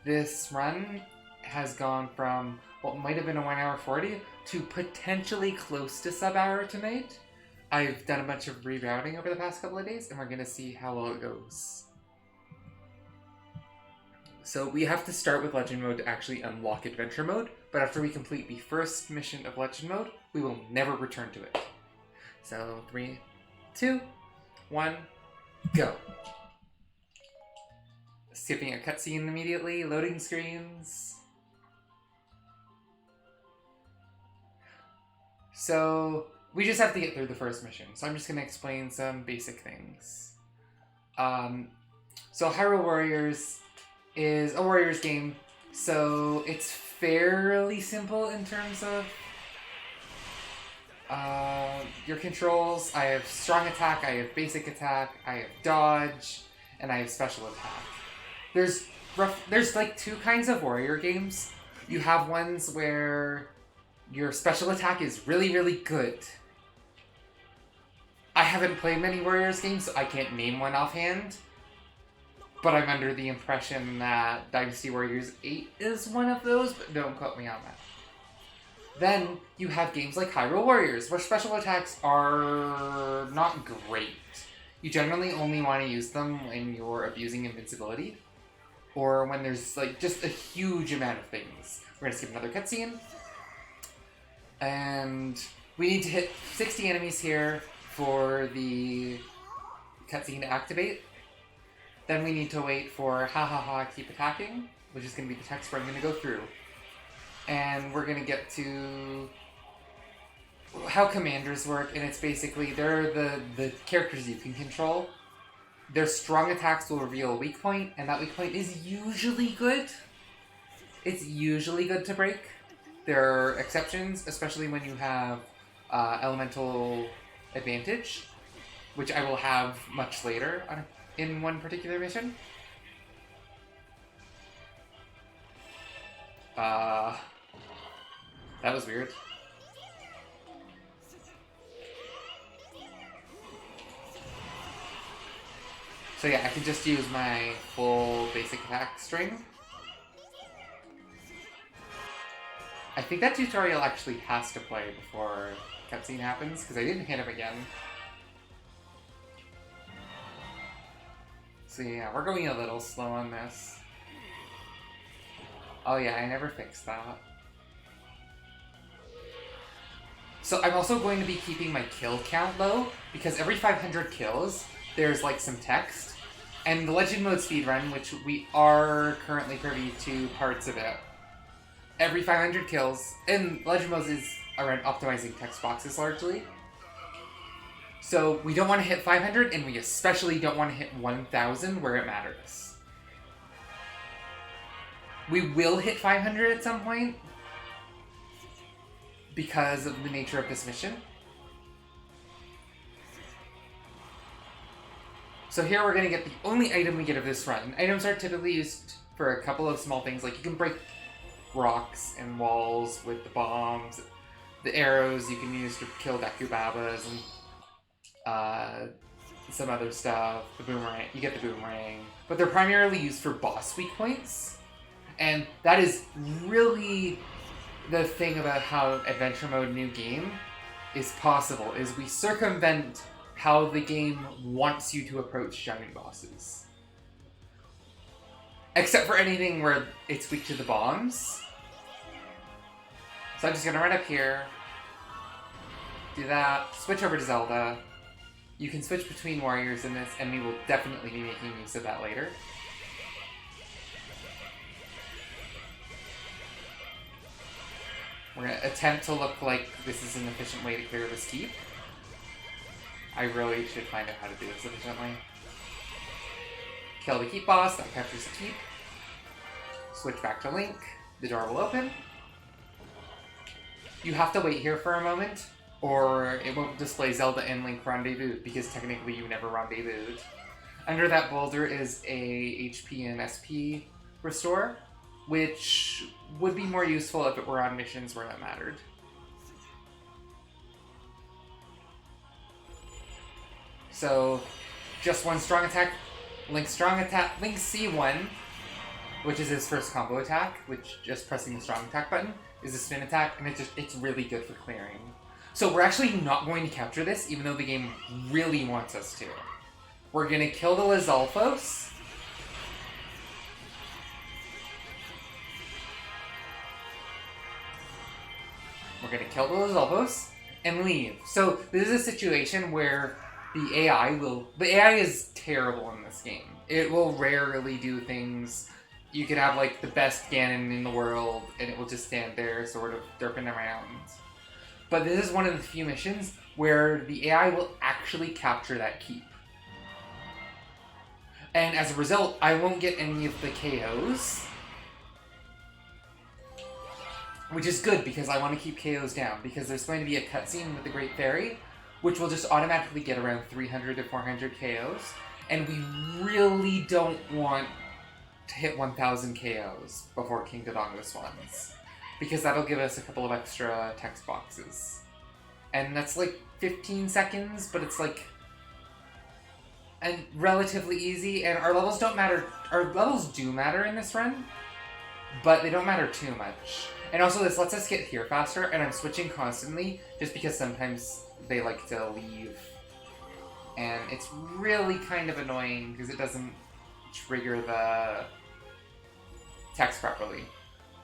this run has gone from what might have been a 1 hour 40 to potentially close to sub-hour tonight. I've done a bunch of rerouting over the past couple of days, and we're going to see how well it goes. So we have to start with Legend Mode to actually unlock Adventure Mode, but after we complete the first mission of Legend Mode, we will never return to it. So 3, 2, 1, go. Skipping a cutscene immediately, loading screens. So we just have to get through the first mission, so I'm just going to explain some basic things. So Hyrule Warriors is a Warriors game, so it's fairly simple in terms of your controls. I have strong attack, I have basic attack, I have dodge, and I have special attack. There's like two kinds of warrior games. You have ones where your special attack is really, really good. I haven't played many Warriors games, so I can't name one offhand. But I'm under the impression that Dynasty Warriors 8 is one of those, but don't quote me on that. Then you have games like Hyrule Warriors, where special attacks are not great. You generally only want to use them when you're abusing invincibility, or when there's like just a huge amount of things. We're going to skip another cutscene. And we need to hit 60 enemies here for the cutscene to activate. Then we need to wait for ha ha ha keep attacking, which is going to be the text where I'm going to go through. And we're going to get to how commanders work, and it's basically, they're the characters you can control. Their strong attacks will reveal a weak point, and that weak point is usually good. It's usually good to break. There are exceptions, especially when you have elemental advantage, which I will have much later in one particular mission. That was weird. So yeah, I can just use my full basic attack string. I think that tutorial actually has to play before cutscene happens, because I didn't hit him again. So yeah, we're going a little slow on this. Oh yeah, I never fixed that. So I'm also going to be keeping my kill count low, because every 500 kills, there's like some text. And the Legend Mode speedrun, which we are currently privy to parts of it, every 500 kills, and Legend Mode is around optimizing text boxes largely. So we don't want to hit 500, and we especially don't want to hit 1000 where it matters. We will hit 500 at some point, because of the nature of this mission. So here we're going to get the only item we get of this run. Items are typically used for a couple of small things, like you can break rocks and walls with the bombs, the arrows you can use to kill Dakubabas, and some other stuff. The boomerang, you get the boomerang. But they're primarily used for boss weak points. And that is really the thing about how Adventure Mode New Game is possible, is we circumvent how the game wants you to approach giant bosses. Except for anything where it's weak to the bombs. So I'm just gonna run up here, do that, switch over to Zelda. You can switch between warriors in this, and we will definitely be making use of that later. We're gonna attempt to look like this is an efficient way to clear this keep. I really should find out how to do this efficiently. Kill the keep boss, that captures the keep. Switch back to Link, the door will open. You have to wait here for a moment, or it won't display Zelda and Link rendezvous, because technically you never rendezvoused. Under that boulder is a HP and SP restore, which would be more useful if it were on missions where that mattered. So, just one strong attack, Link strong attack, Link C1, which is his first combo attack, which just pressing the strong attack button is a spin attack, and it's really good for clearing. So we're actually not going to capture this, even though the game really wants us to. We're going to kill the Lizalfos. We're going to kill the Lizalfos and leave. So this is a situation where the AI is terrible in this game. It will rarely do things. You could have like the best Ganon in the world and it will just stand there sort of derping around. But this is one of the few missions where the AI will actually capture that keep. And as a result, I won't get any of the KOs. Which is good because I want to keep KOs down. Because there's going to be a cutscene with the Great Fairy, which will just automatically get around 300 to 400 KOs. And we really don't want to hit 1000 KOs before King Dodongo spawns. Because that'll give us a couple of extra text boxes. And that's like 15 seconds, but it's like... and relatively easy, and our levels don't matter. Our levels do matter in this run, but they don't matter too much. And also this lets us get here faster, and I'm switching constantly, just because sometimes they like to leave. And it's really kind of annoying, because it doesn't trigger the text properly.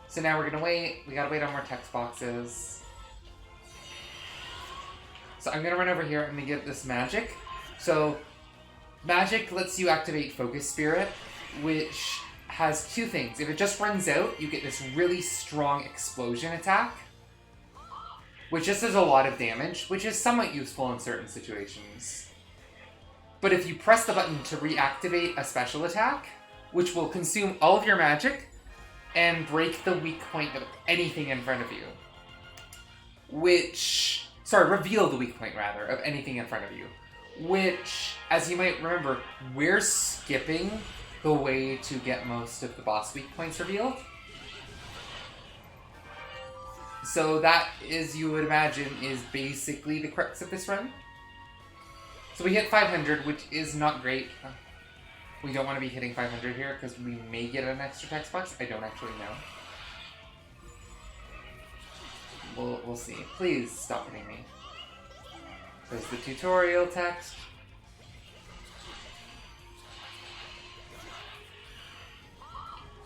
So now we're gonna wait. We gotta wait on more text boxes. So I'm gonna run over here. I'm gonna get this magic. So magic lets you activate Focus Spirit, which has two things. If it just runs out, you get this really strong explosion attack, which just does a lot of damage, which is somewhat useful in certain situations. But if you press the button to reactivate a special attack, which will consume all of your magic and break the weak point of anything in front of you, reveal the weak point, rather, of anything in front of you. Which, as you might remember, we're skipping the way to get most of the boss weak points revealed. So that, as you would imagine, is basically the crux of this run. So we hit 500, which is not great. We don't want to be hitting 500 here, because we may get an extra text box. I don't actually know. We'll see. Please stop hitting me. There's the tutorial text.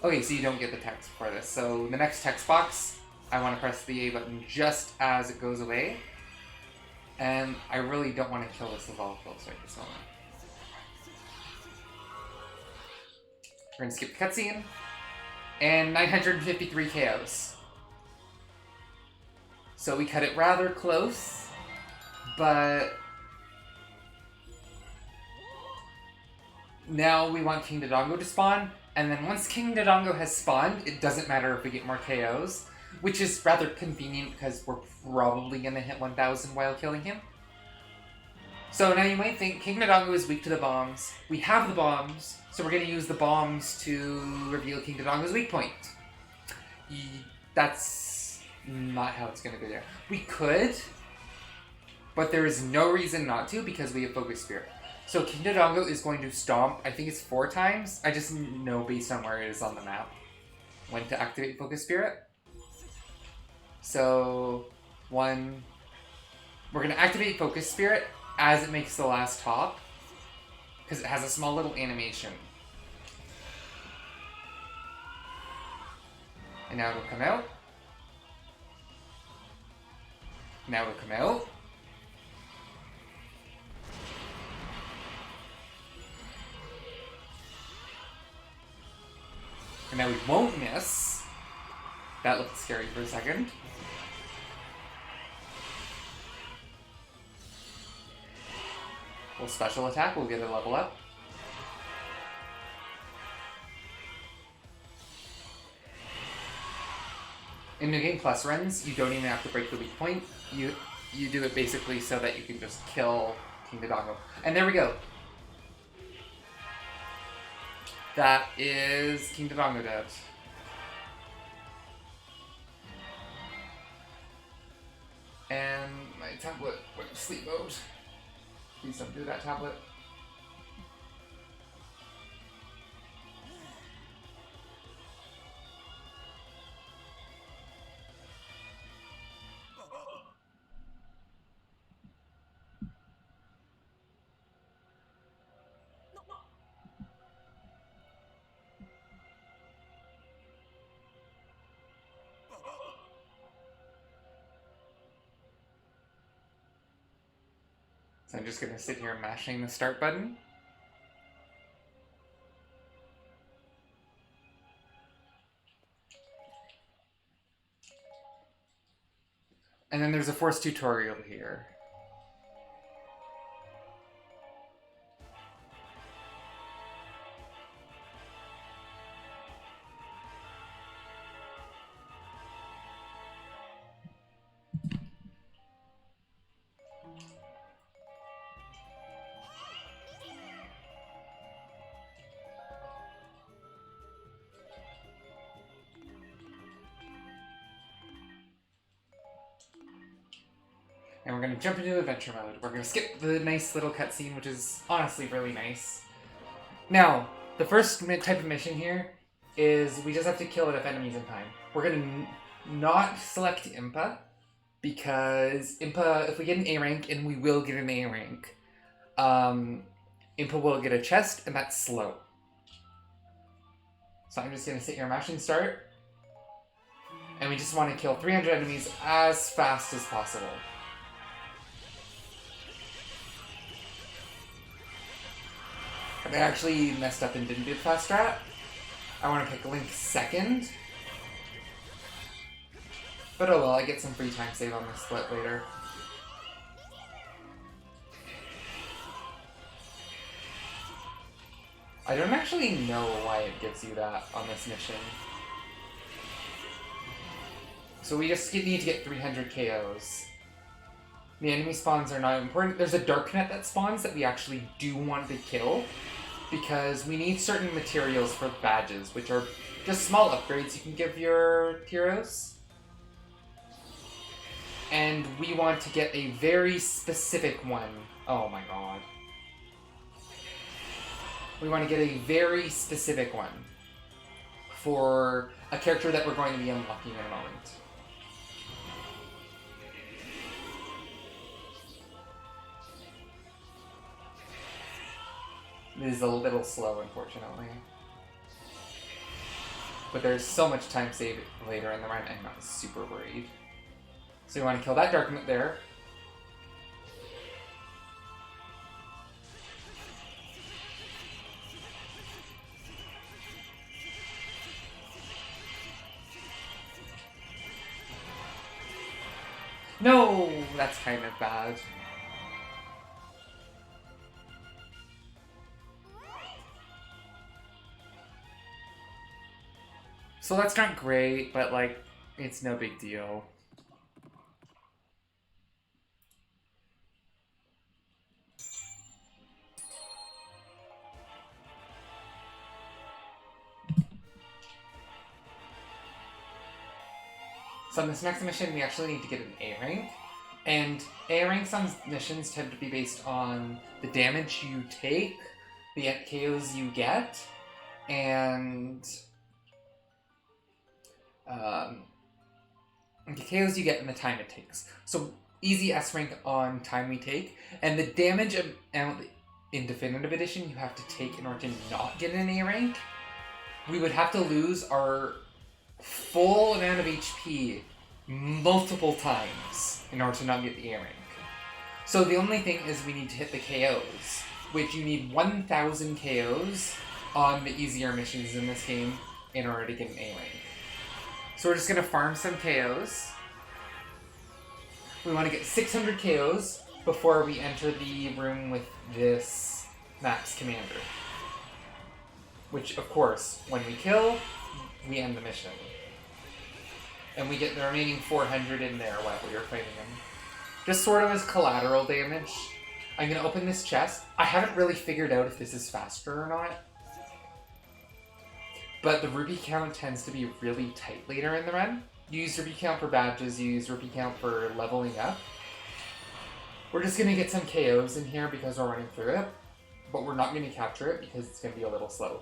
Okay, so you don't get the text for this. So the next text box, I want to press the A button just as it goes away. And I really don't want to kill this Lizalfos right this moment. We're going to skip the cutscene. And 953 KOs. So we cut it rather close. But now we want King Dodongo to spawn, and then once King Dodongo has spawned, it doesn't matter if we get more KOs, which is rather convenient because we're probably going to hit 1000 while killing him. So now you might think King Dodongo is weak to the bombs. We have the bombs, so we're going to use the bombs to reveal King Dodongo's weak point. That's not how it's going to go there. We could... but there is no reason not to because we have Focus Spirit. So King Dodongo is going to stomp, I think it's 4 times. I just know based on where it is on the map when to activate Focus Spirit. So, we're going to activate Focus Spirit as it makes the last hop, because it has a small little animation. And now it'll come out. Now it'll come out. And now we won't miss. That looked scary for a second. We'll special attack, we'll get a level up. In New Game Plus runs, you don't even have to break the weak point. You do it basically so that you can just kill King Dodongo. And there we go. That is King Dodongo dead. And my tablet went to sleep mode. Please don't do that, tablet. So I'm just gonna sit here mashing the start button. And then there's a forced tutorial here. And we're going to jump into adventure mode. We're going to skip the nice little cutscene, which is honestly really nice. Now, the first type of mission here is we just have to kill enough enemies in time. We're going to not select Impa, because Impa, if we get an A rank, and we will get an A rank, Impa will get a chest, and that's slow. So I'm just going to sit here mashing start. And we just want to kill 300 enemies as fast as possible. I actually messed up and didn't do the fast strat. I want to pick Link second. But oh well, I get some free time save on this split later. I don't actually know why it gives you that on this mission. So we just need to get 300 KOs. The enemy spawns are not important. There's a Darknet that spawns that we actually do want to kill, because we need certain materials for badges, which are just small upgrades you can give your heroes. And we want to get a very specific one. Oh my god. We want to get a very specific one for a character that we're going to be unlocking in a moment. It is a little slow, unfortunately. But there's so much time saved later in the run, I'm not super worried. So we want to kill that Darknet there. No! That's kind of bad. So that's not great, but like, it's no big deal. So on this next mission, we actually need to get an A rank. And A ranks on missions tend to be based on the damage you take, the KOs you get, and the KOs you get and the time it takes. So easy S rank on time we take, and the damage amount in Definitive Edition you have to take in order to not get an A rank, we would have to lose our full amount of HP multiple times in order to not get the A rank. So the only thing is we need to hit the KOs, which you need 1,000 KOs on the easier missions in this game in order to get an A rank. So we're just going to farm some KOs. We want to get 600 KOs before we enter the room with this map's commander. Which, of course, when we kill, we end the mission. And we get the remaining 400 in there while we are fighting him. Just sort of as collateral damage. I'm going to open this chest. I haven't really figured out if this is faster or not. But the rupee count tends to be really tight later in the run. You use rupee count for badges, you use rupee count for leveling up. We're just going to get some KOs in here because we're running through it. But we're not going to capture it because it's going to be a little slow.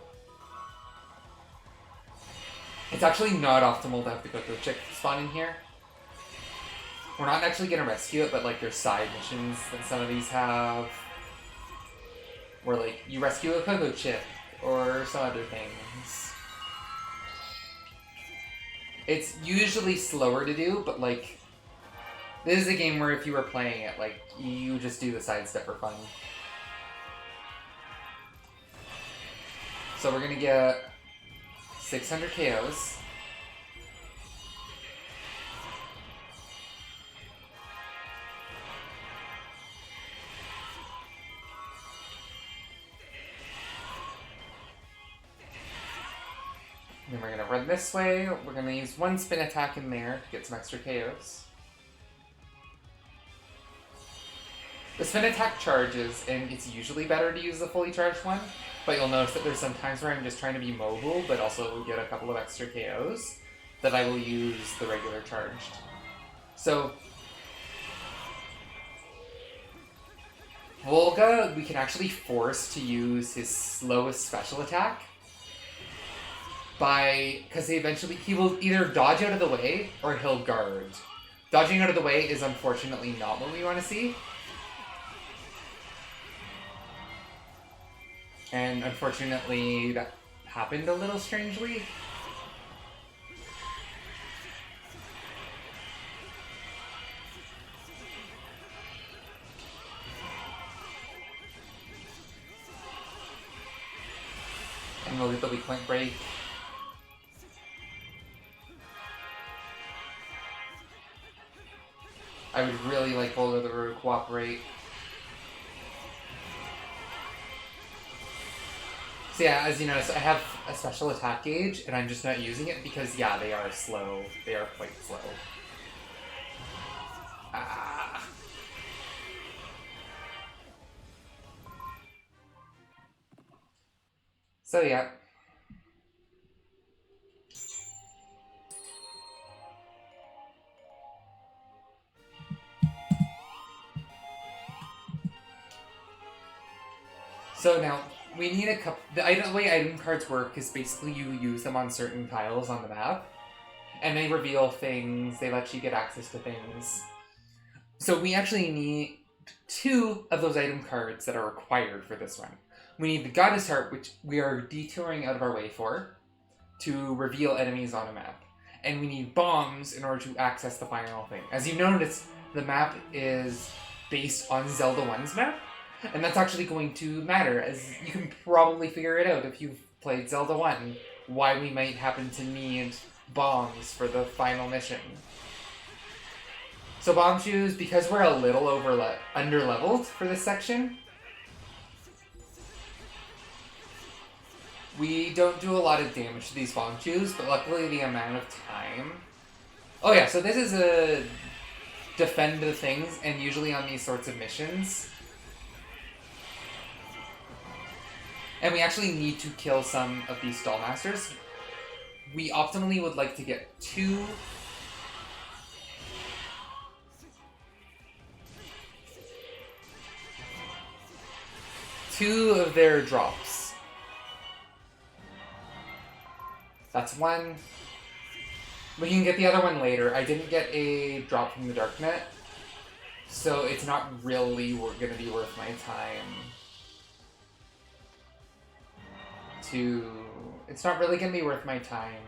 It's actually not optimal to have the Coco Chick spawn in here. We're not actually going to rescue it, but like there's side missions that some of these have. Where like you rescue a Coco Chick or some other things. It's usually slower to do, but like This is a game where if you were playing it, like, you just do the sidestep for fun. So we're gonna get 600 KOs. Then we're gonna run this way. We're gonna use one spin attack in there to get some extra KOs. The spin attack charges, and it's usually better to use the fully charged one, but you'll notice that there's some times where I'm just trying to be mobile, but also get a couple of extra KOs, that I will use the regular charged. So, Volga, we can actually force to use his slowest special attack, because he will either dodge out of the way, or he'll guard. Dodging out of the way is unfortunately not what we want to see. And unfortunately, that happened a little strangely. And we'll get the weak point break. I would really like Volga to cooperate. So yeah, as you notice, I have a special attack gauge, and I'm just not using it because, yeah, they are slow. They are quite slow. Ah. So yeah. So now, we need a couple... The way item cards work is basically you use them on certain tiles on the map, and they reveal things, they let you get access to things. So we actually need 2 of those item cards that are required for this one. We need the Goddess Heart, which we are detouring out of our way for, to reveal enemies on a map. And we need bombs in order to access the final thing. As you notice, the map is based on Zelda 1's map, and that's actually going to matter, as you can probably figure it out if you've played Zelda 1, why we might happen to need bombs for the final mission. So bomb shoes, because we're a little under-leveled for this section, we don't do a lot of damage to these bomb shoes, but luckily the amount of time... Oh yeah, so this is a defend the things, and usually on these sorts of missions... And we actually need to kill some of these Stall Masters. We optimally would like to get 2 of their drops. That's 1. We can get the other one later. I didn't get a drop from the Darknet, so it's not really going to be worth my time. It's not really going to be worth my time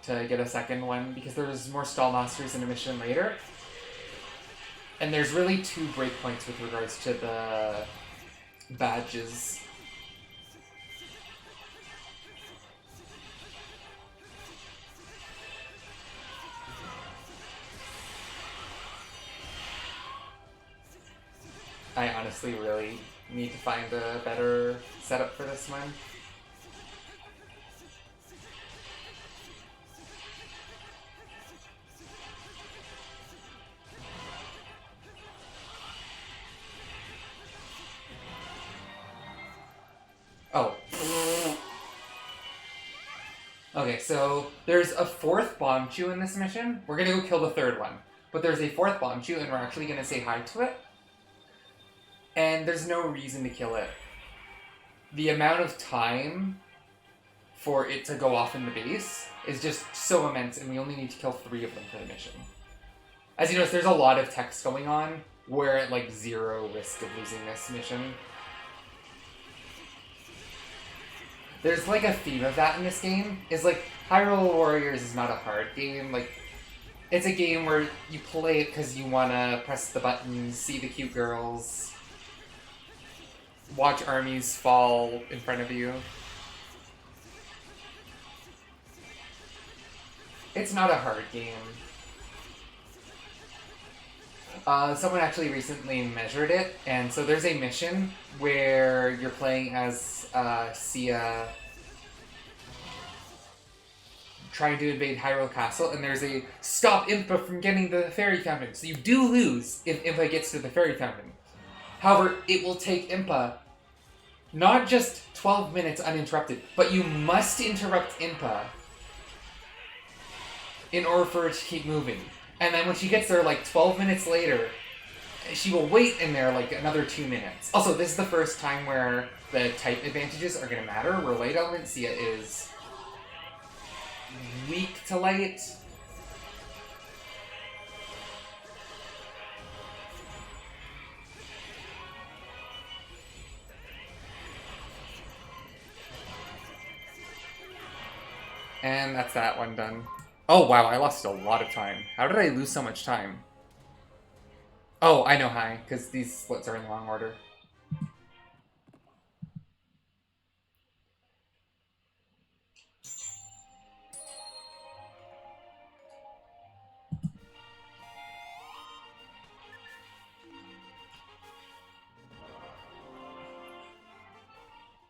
to get a second one, because there's more Stall Masters in a mission later. And there's really 2 breakpoints with regards to the badges. I honestly really need to find a better setup for this one. Oh. Okay, so there's a 4th bomb chew in this mission. We're gonna go kill the 3rd one. But there's a 4th bomb chew, and we're actually gonna say hi to it. And there's no reason to kill it. The amount of time for it to go off in the base is just so immense, and we only need to kill 3 of them for the mission. As you notice, there's a lot of text going on. We're at like 0 risk of losing this mission. There's like a theme of that in this game. Is like, Hyrule Warriors is not a hard game. Like, It's a game where you play it because you want to press the buttons, see the cute girls, watch armies fall in front of you. It's not a hard game. Someone actually recently measured it, and so there's a mission where you're playing as Sia trying to invade Hyrule Castle, and there's a stop Impa from getting to the fairy fountain. So you do lose if Impa gets to the fairy fountain. However, it will take Impa not just 12 minutes uninterrupted, but you must interrupt Impa in order for it to keep moving. And then when she gets there, like 12 minutes later, she will wait in there like another 2 minutes. Also, this is the first time where the type advantages are going to matter, where Light Element Sia is weak to light. And that's that one done. Oh wow, I lost a lot of time. How did I lose so much time? Oh, I know how, because these splits are in long order.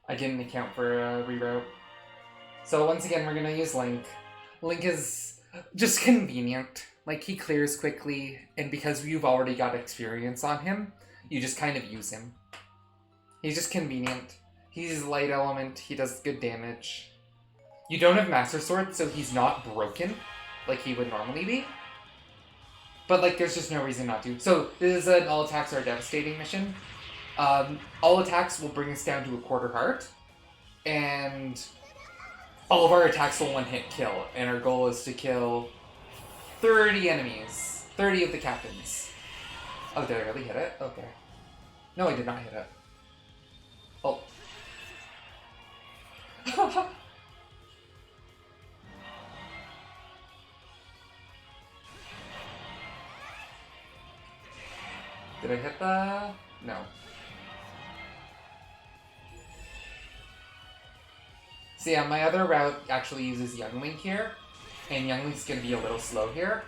I didn't account for reroute. So once again, we're gonna use Link. Link is just convenient. Like, he clears quickly, and because you've already got experience on him, you just kind of use him. He's just convenient. He's light element, he does good damage. You don't have Master Sword, so he's not broken like he would normally be. But, like, there's just no reason not to. So, this is an all attacks are devastating mission. All attacks will bring us down to a quarter heart, and all of our attacks will one-hit kill, and our goal is to kill 30 enemies. 30 of the captains. Oh, did I really hit it? Okay. No, I did not hit it. Oh. Did I hit the... No. So yeah, my other route actually uses Young Link here, and Young Link's gonna be a little slow here.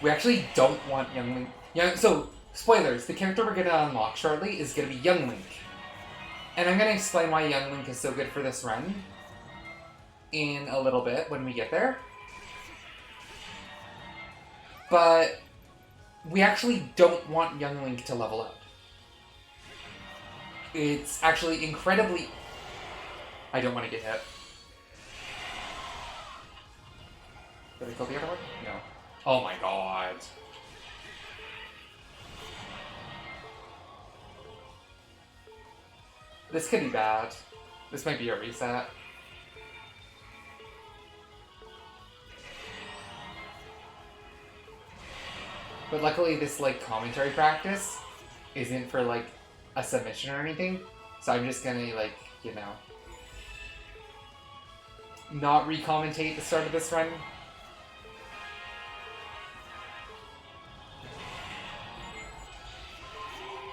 We actually don't want Young Link... So, spoilers, the character we're gonna unlock shortly is gonna be Young Link. And I'm gonna explain why Young Link is so good for this run in a little bit when we get there. But we actually don't want Young Link to level up. It's actually incredibly... I don't want to get hit. Did I kill the other one? No. Oh my god. This could be bad. This might be a reset. But luckily this, like, commentary practice isn't for, like, a submission or anything. So I'm just gonna, like, you know, not re-commentate the start of this run.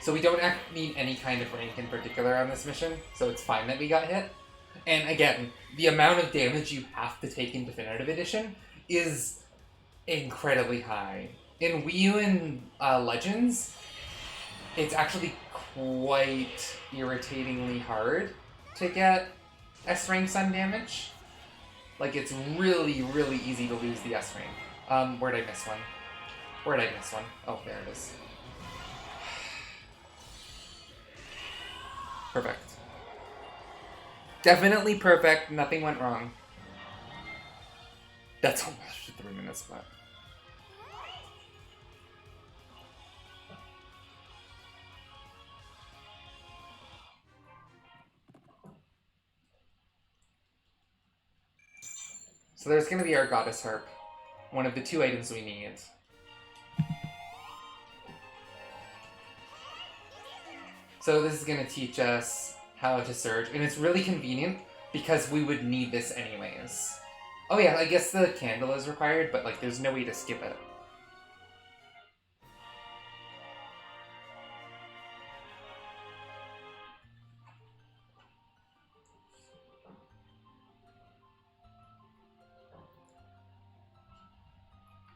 So we don't need any kind of rank in particular on this mission, so it's fine that we got hit. And again, the amount of damage you have to take in Definitive Edition is incredibly high. In Wii U and Legends, it's actually quite irritatingly hard to get S-rank sun damage. Like, it's really, really easy to lose the S-rank. Where'd I miss one? Where'd I miss one? Oh, there it is. Perfect. Definitely perfect. Nothing went wrong. That's almost 3 minutes left. So there's going to be our Goddess Harp. One of the 2 items we need. So this is going to teach us how to surge, and it's really convenient because we would need this anyways. Oh yeah, I guess the candle is required, but like there's no way to skip it.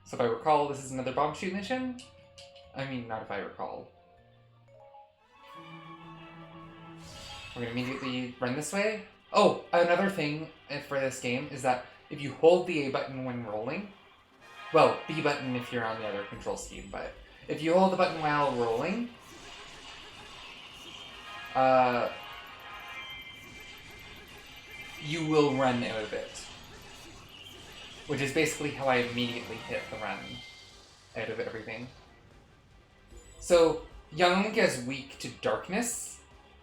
So if I recall, this is another bomb shoot mission? I mean, not if I recall. We're gonna immediately run this way. Oh, another thing for this game is that if you hold the A button when rolling, well, B button if you're on the other control scheme, but if you hold the button while rolling, you will run out of it. Which is basically how I immediately hit the run out of everything. So, Young Link is weak to darkness,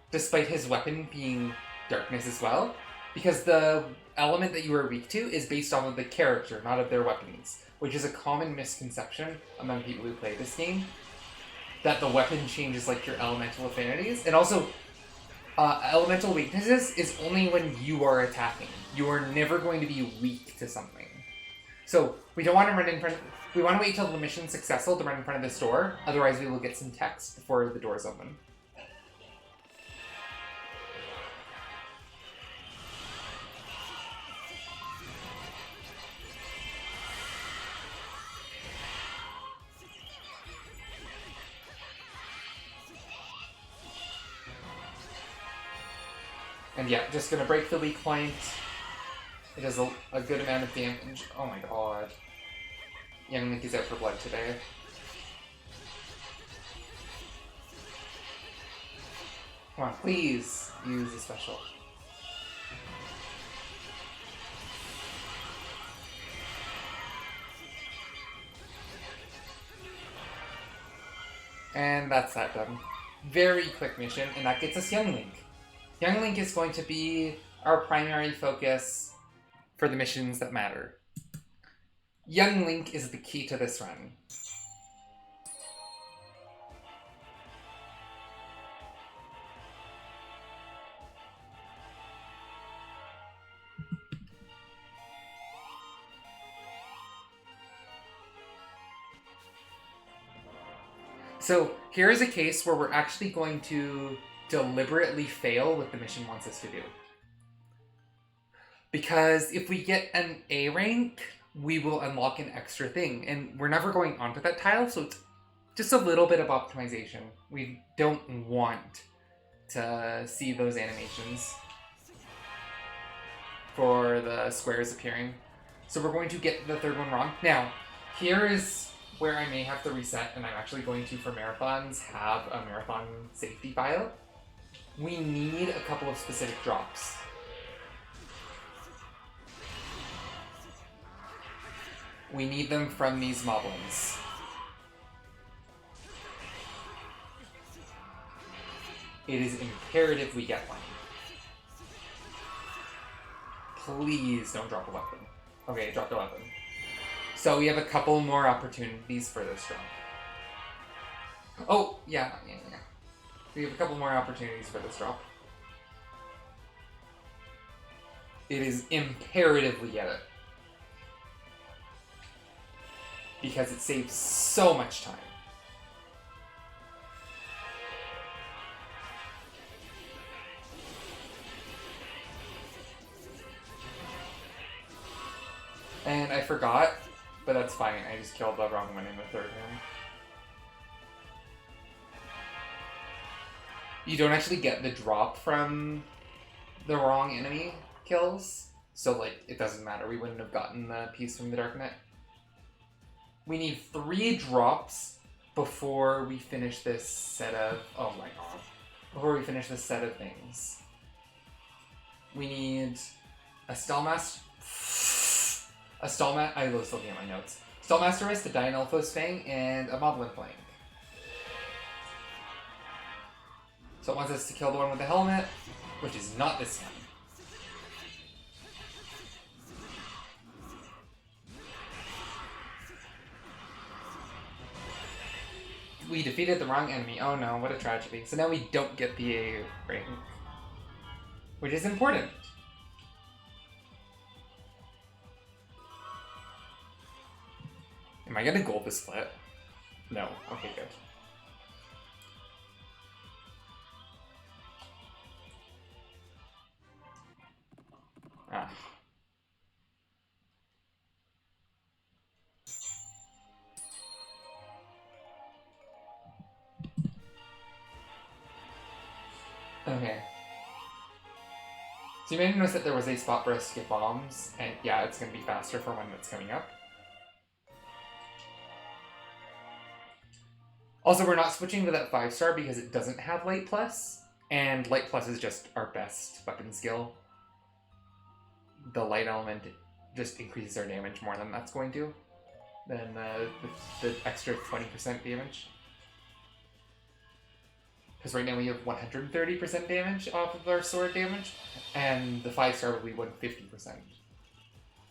despite his weapon being darkness as well, because the element that you are weak to is based off of the character, not of their weapons, which is a common misconception among people who play this game, that the weapon changes like your elemental affinities, and also elemental weaknesses is only when you are attacking. You are never going to be weak to something. So we don't want to run in front. We want to wait till the mission's successful to run in front of this door. Otherwise, we will get some text before the doors open. And yeah, just gonna break the weak point. It does a good amount of damage. Oh my god. Young Link is out for blood today. Come on, please use the special. And that's that done. Very quick mission, and that gets us Young Link. Young Link is going to be our primary focus for the missions that matter. Young Link is the key to this run. So here is a case where we're actually going to deliberately fail what the mission wants us to do. Because if we get an A rank, we will unlock an extra thing. And we're never going onto that tile, so it's just a little bit of optimization. We don't want to see those animations for the squares appearing. So we're going to get the third one wrong. Now, here is where I may have to reset, and I'm actually going to, for marathons, have a marathon safety file. We need a couple of specific drops. We need them from these moblins. It is imperative we get one. Please don't drop a weapon. Okay, dropped a weapon. So we have a couple more opportunities for this drop. Oh, yeah. We have a couple more opportunities for this drop. It is imperative we get it. Because it saves so much time. And I forgot, but that's fine. I just killed the wrong one in the third one. You don't actually get the drop from the wrong enemy kills, so like it doesn't matter. We wouldn't have gotten the piece from the Dark Knight. We need 3 drops before we finish this set of... Oh my god. Before we finish this set of things. We need a Stallmaster... I was looking at my notes. Stallmaster Wrist, a Dianelphos Fang, and a Moblin Flank. So it wants us to kill the one with the helmet, which is not this one. We defeated the wrong enemy. Oh no, what a tragedy. So now we don't get the A rank. Which is important. Am I gonna gold this split? No. Okay, good. Ah. Okay. So you may notice that there was a spot for us to get bombs, and yeah, it's going to be faster for one that's coming up. Also, we're not switching to that 5-star because it doesn't have Light Plus, and Light Plus is just our best weapon skill. The Light element just increases our damage more than that's going to, than the extra 20% damage. Because right now we have 130% damage off of our sword damage, and the 5-star will be 150%.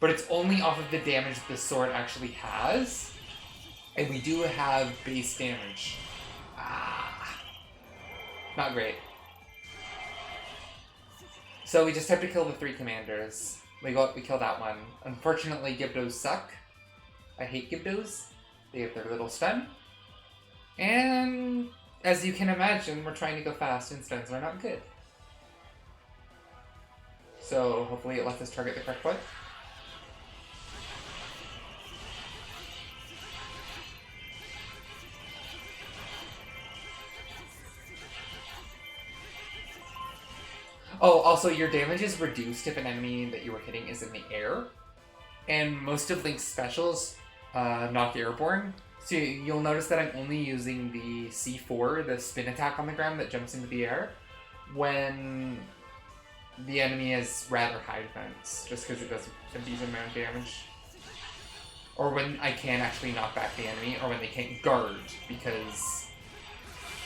But it's only off of the damage the sword actually has, and we do have base damage. Ah, not great. So we just have to kill the 3 commanders. We kill that one. Unfortunately, Gibdos suck. I hate Gibdos. They have their little stun. And as you can imagine, we're trying to go fast and stuns are not good. So hopefully it lets us target the correct one. Oh, also your damage is reduced if an enemy that you were hitting is in the air. And most of Link's specials knock airborne. So you'll notice that I'm only using the C4, the spin attack on the ground that jumps into the air, when the enemy has rather high defense, just because it does a decent amount of damage. Or when I can actually knock back the enemy, or when they can't guard, because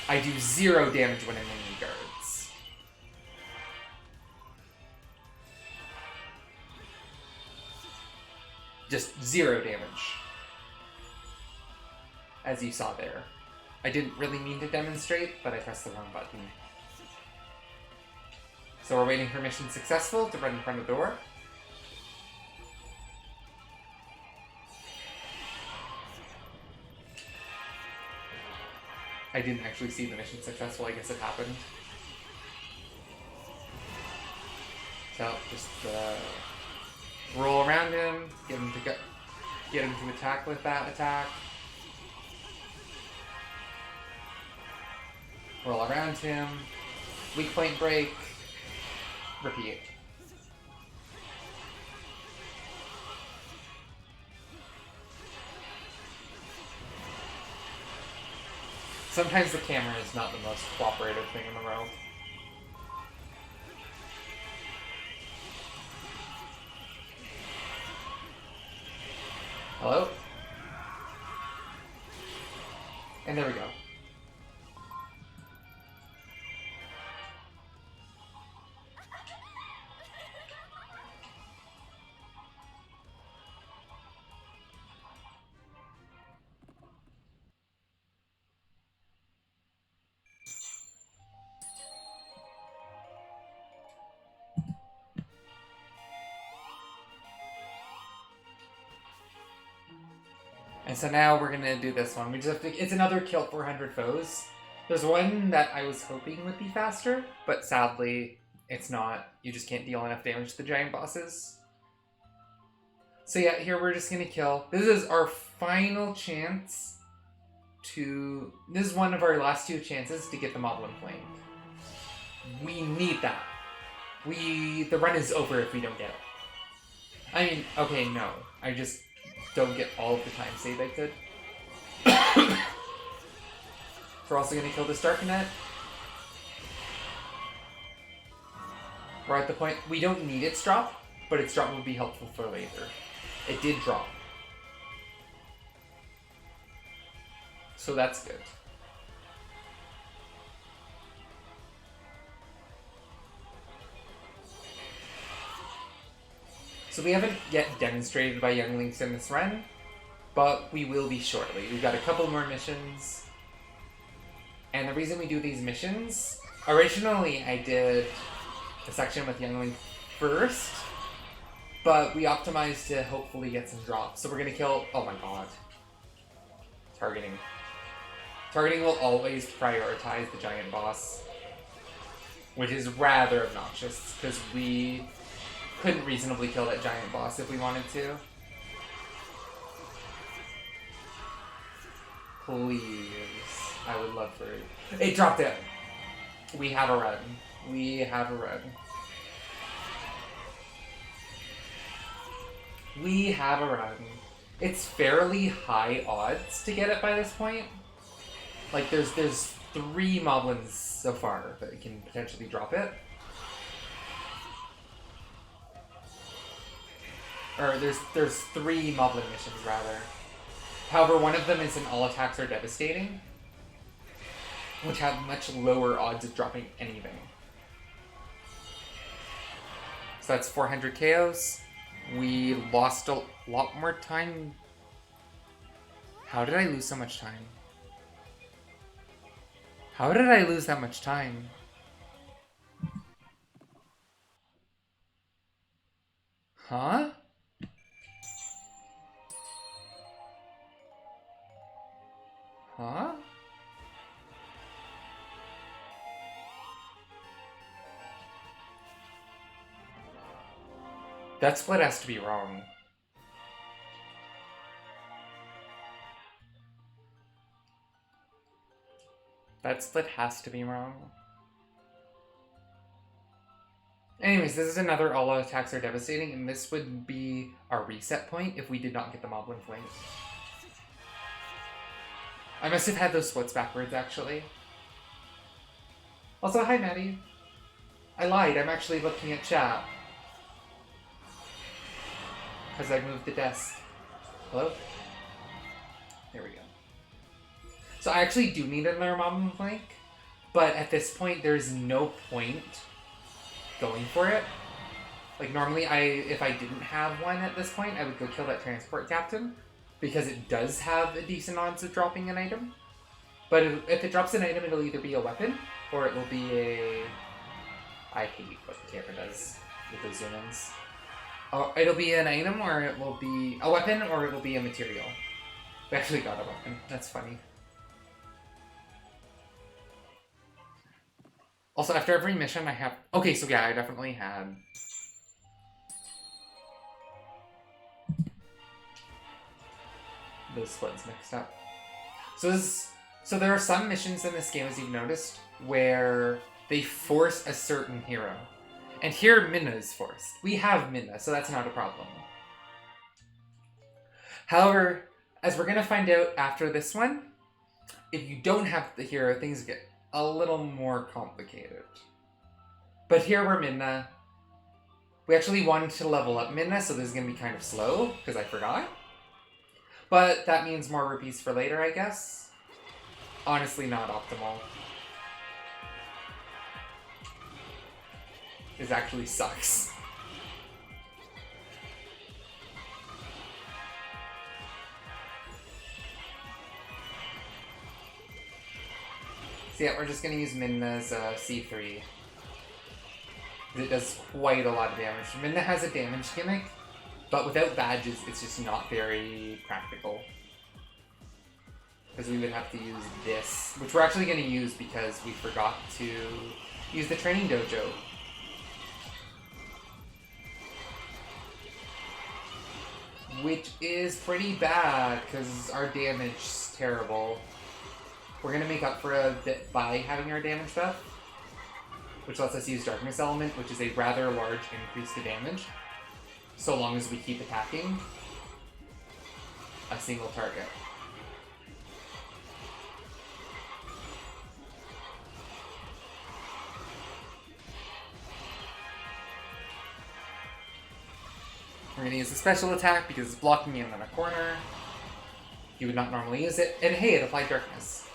I do 0 damage when an enemy guards. Just 0 damage. As you saw there. I didn't really mean to demonstrate, but I pressed the wrong button. So we're waiting for mission successful to run in front of the door. I didn't actually see the mission successful, I guess it happened. So, just roll around him, get him to attack with that attack. Roll around him, weak point break, repeat. Sometimes the camera is not the most cooperative thing in the world. Hello? And there we go. And so now we're gonna do this one. We just have to, it's another kill 400 foes. There's one that I was hoping would be faster, but sadly it's not. You just can't deal enough damage to the giant bosses. So yeah, here we're just gonna kill. This is our final chance to, this is one of our last 2 chances to get the Moblin Flame. We need that. The run is over if we don't get it. I mean, okay, no. I just don't get all of the time save I could. We're also going to kill this Darknet. We're at the point, we don't need its drop, but its drop will be helpful for later. It did drop. So that's good. So we haven't yet demonstrated by Young Links in this run, but we will be shortly. We've got a couple more missions. And the reason we do these missions, originally I did a section with Young Link first, but we optimized to hopefully get some drops. So we're gonna kill, oh my god. targeting. Targeting will always prioritize the giant boss, which is rather obnoxious, because we couldn't reasonably kill that giant boss if we wanted to. Please. I would love for it. It dropped it! We have a run. We have a run. We have a run. It's fairly high odds to get it by this point. Like, there's 3 moblins so far that can potentially drop it. Or there's 3 moblin missions, rather. However, one of them is an all attacks are devastating, which have much lower odds of dropping anything. So that's 400 KOs. We lost a lot more time. How did I lose so much time? How did I lose that much time? Huh? Huh? That split has to be wrong. That split has to be wrong. Anyways, this is another all attacks are devastating, and this would be our reset point if we did not get the Moblin Flank. I must have had those splits backwards, actually. Also, hi, Maddie. I lied, I'm actually looking at chat. Because I moved the desk. Hello? There we go. So I actually do need another Moblin Flank, but at this point, there's no point going for it. Like, normally, if I didn't have one at this point, I would go kill that transport captain, because it does have a decent odds of dropping an item. But if it drops an item, it'll either be a weapon, or it will be a... I hate what the camera does with those zoom-ins. Oh, it'll be an item, or it will be a weapon, or it will be a material. We actually got a weapon. That's funny. Also, after every mission, I have... Okay, so yeah, I definitely had... those splits mixed up. So there are some missions in this game, as you've noticed, where they force a certain hero. And here, Minna is forced. We have Minna, so that's not a problem. However, as we're going to find out after this one, if you don't have the hero, things get a little more complicated. But here we're Minna. We actually wanted to level up Minna, so this is going to be kind of slow, because I forgot. But that means more rupees for later, I guess. Honestly, not optimal. This actually sucks. So yeah, we're just gonna use Minna's C3. It does quite a lot of damage. Minna has a damage gimmick, but without badges, it's just not very practical. Because we would have to use this, which we're actually going to use because we forgot to use the training dojo. Which is pretty bad, because our damage is terrible. We're going to make up for a bit by having our damage buff, which lets us use Darkness Element, which is a rather large increase to damage, so long as we keep attacking a single target. We're going to use a special attack because it's blocking me in a corner. You would not normally use it. And hey, it applied darkness.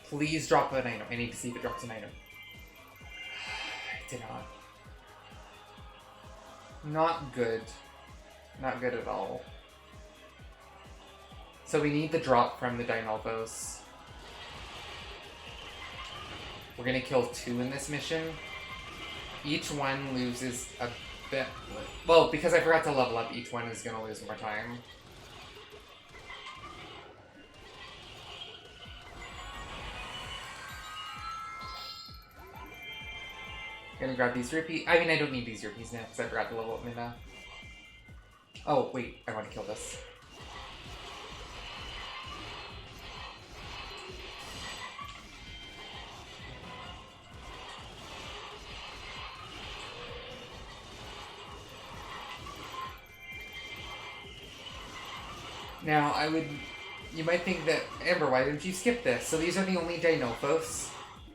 Please drop an item. I need to see if it drops an item. It did not. Not good. Not good at all. So we need the drop from the Dynalvos. We're going to kill 2 in this mission. Each one loses a bit. Well, because I forgot to level up, each one is going to lose more time. Gonna grab these rupees. I mean, I don't need these rupees now because I forgot to level up Minna. Oh, wait. I want to kill this. Now, you might think that, Amber, why didn't you skip this? So these are the only Dinophos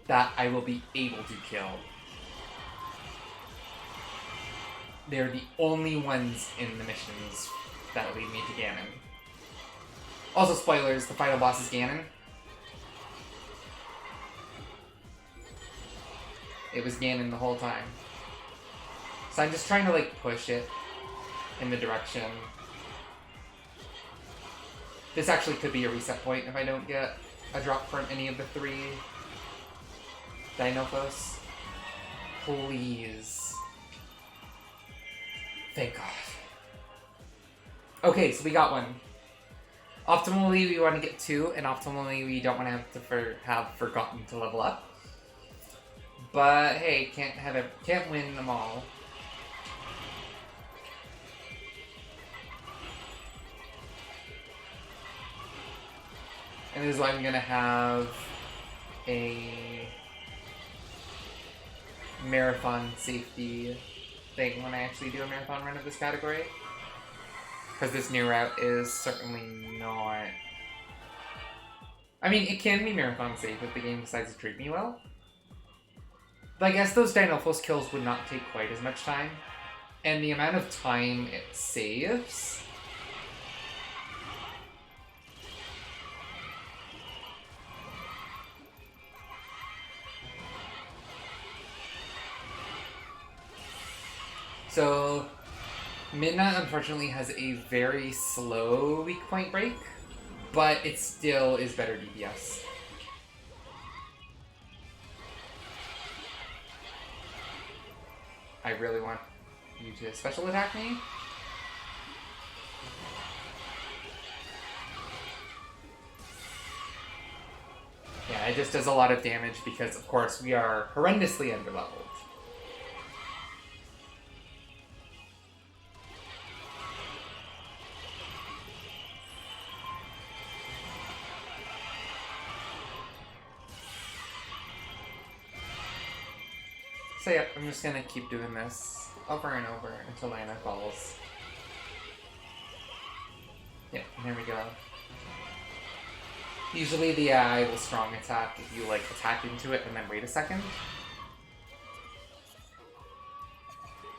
that I will be able to kill. They're the only ones in the missions that lead me to Ganon. Also, spoilers, the final boss is Ganon. It was Ganon the whole time. So I'm just trying to, like, push it in the direction. This actually could be a reset point if I don't get a drop from any of the 3 Dinophos. Please. Thank God. Okay, so we got one. Optimally, we want to get 2, and optimally, we don't want to have forgotten to level up. But hey, can't win them all. And this is why I'm gonna have a marathon safety thing when I actually do a marathon run of this category. Because this new route is certainly not... I mean, it can be marathon safe if the game decides to treat me well. But I guess those Dinophos kills would not take quite as much time. And the amount of time it saves... So, Minna unfortunately has a very slow weak point break, but it still is better DPS. I really want you to special attack me. Yeah, it just does a lot of damage because, of course, we are horrendously underleveled. So yeah, I'm just gonna keep doing this over and over until Lana falls. Yeah, there we go. Usually the AI will strong attack if you like attack into it and then wait a second.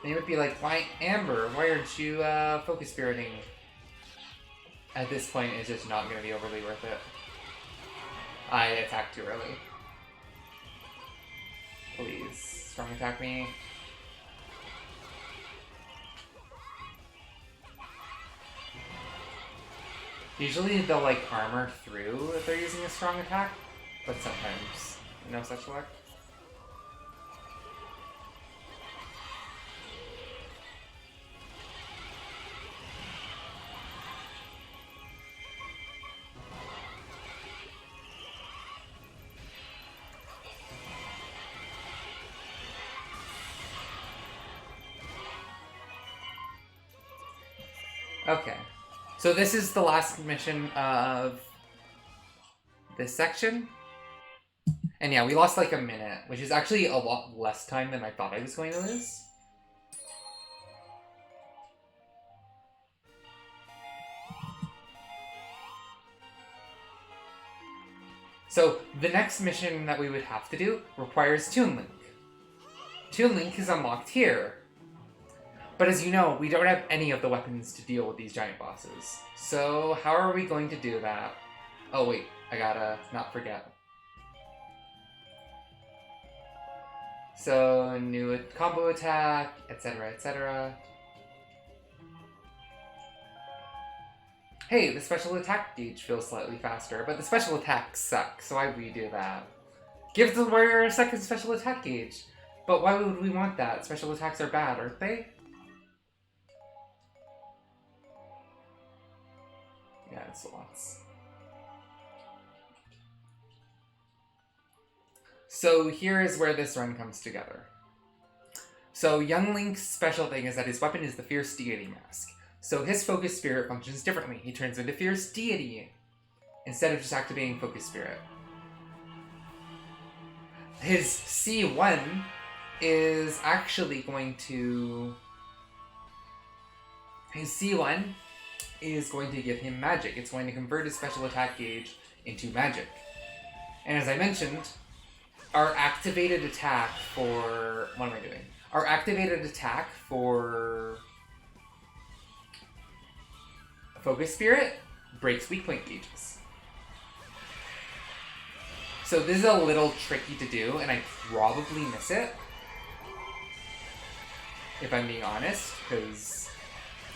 And you would be like, why, Amber, why aren't you focus spiriting? At this point, it's just not gonna be overly worth it. I attacked too early. Please. Strong attack me. Usually they'll like armor through if they're using a strong attack, but sometimes no such luck. Okay, so this is the last mission of this section. And yeah, we lost like a minute, which is actually a lot less time than I thought I was going to lose. So the next mission that we would have to do requires Toon Link. Toon Link is unlocked here. But as you know, we don't have any of the weapons to deal with these giant bosses. So how are we going to do that? Oh wait, I gotta not forget. So, new combo attack, etc, etc. Hey, the special attack gauge feels slightly faster, but the special attacks suck, so I redo that. Give the warrior a second special attack gauge. But why would we want that? Special attacks are bad, aren't they? Yeah, it's lots. So here is where this run comes together. So Young Link's special thing is that his weapon is the Fierce Deity Mask. So his Focus Spirit functions differently. He turns into Fierce Deity instead of just activating Focus Spirit. His C1 is actually going to... His C1 is going to give him magic. It's going to convert his special attack gauge into magic. And as I mentioned, our activated attack for... What am I doing? Our activated attack for Focus Spirit breaks weak point gauges. So this is a little tricky to do, and I probably miss it, if I'm being honest, because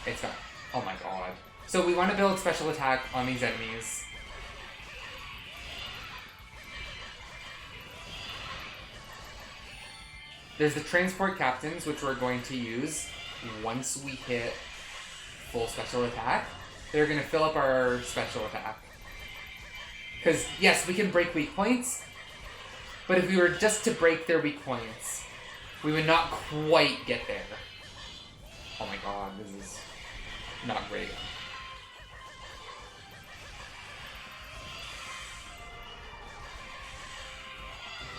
it's not... Oh my god. So we want to build special attack on these enemies. There's the Transport Captains, which we're going to use once we hit full special attack. They're going to fill up our special attack. Because, yes, we can break weak points, but if we were just to break their weak points, we would not quite get there. Oh my god, this is not great.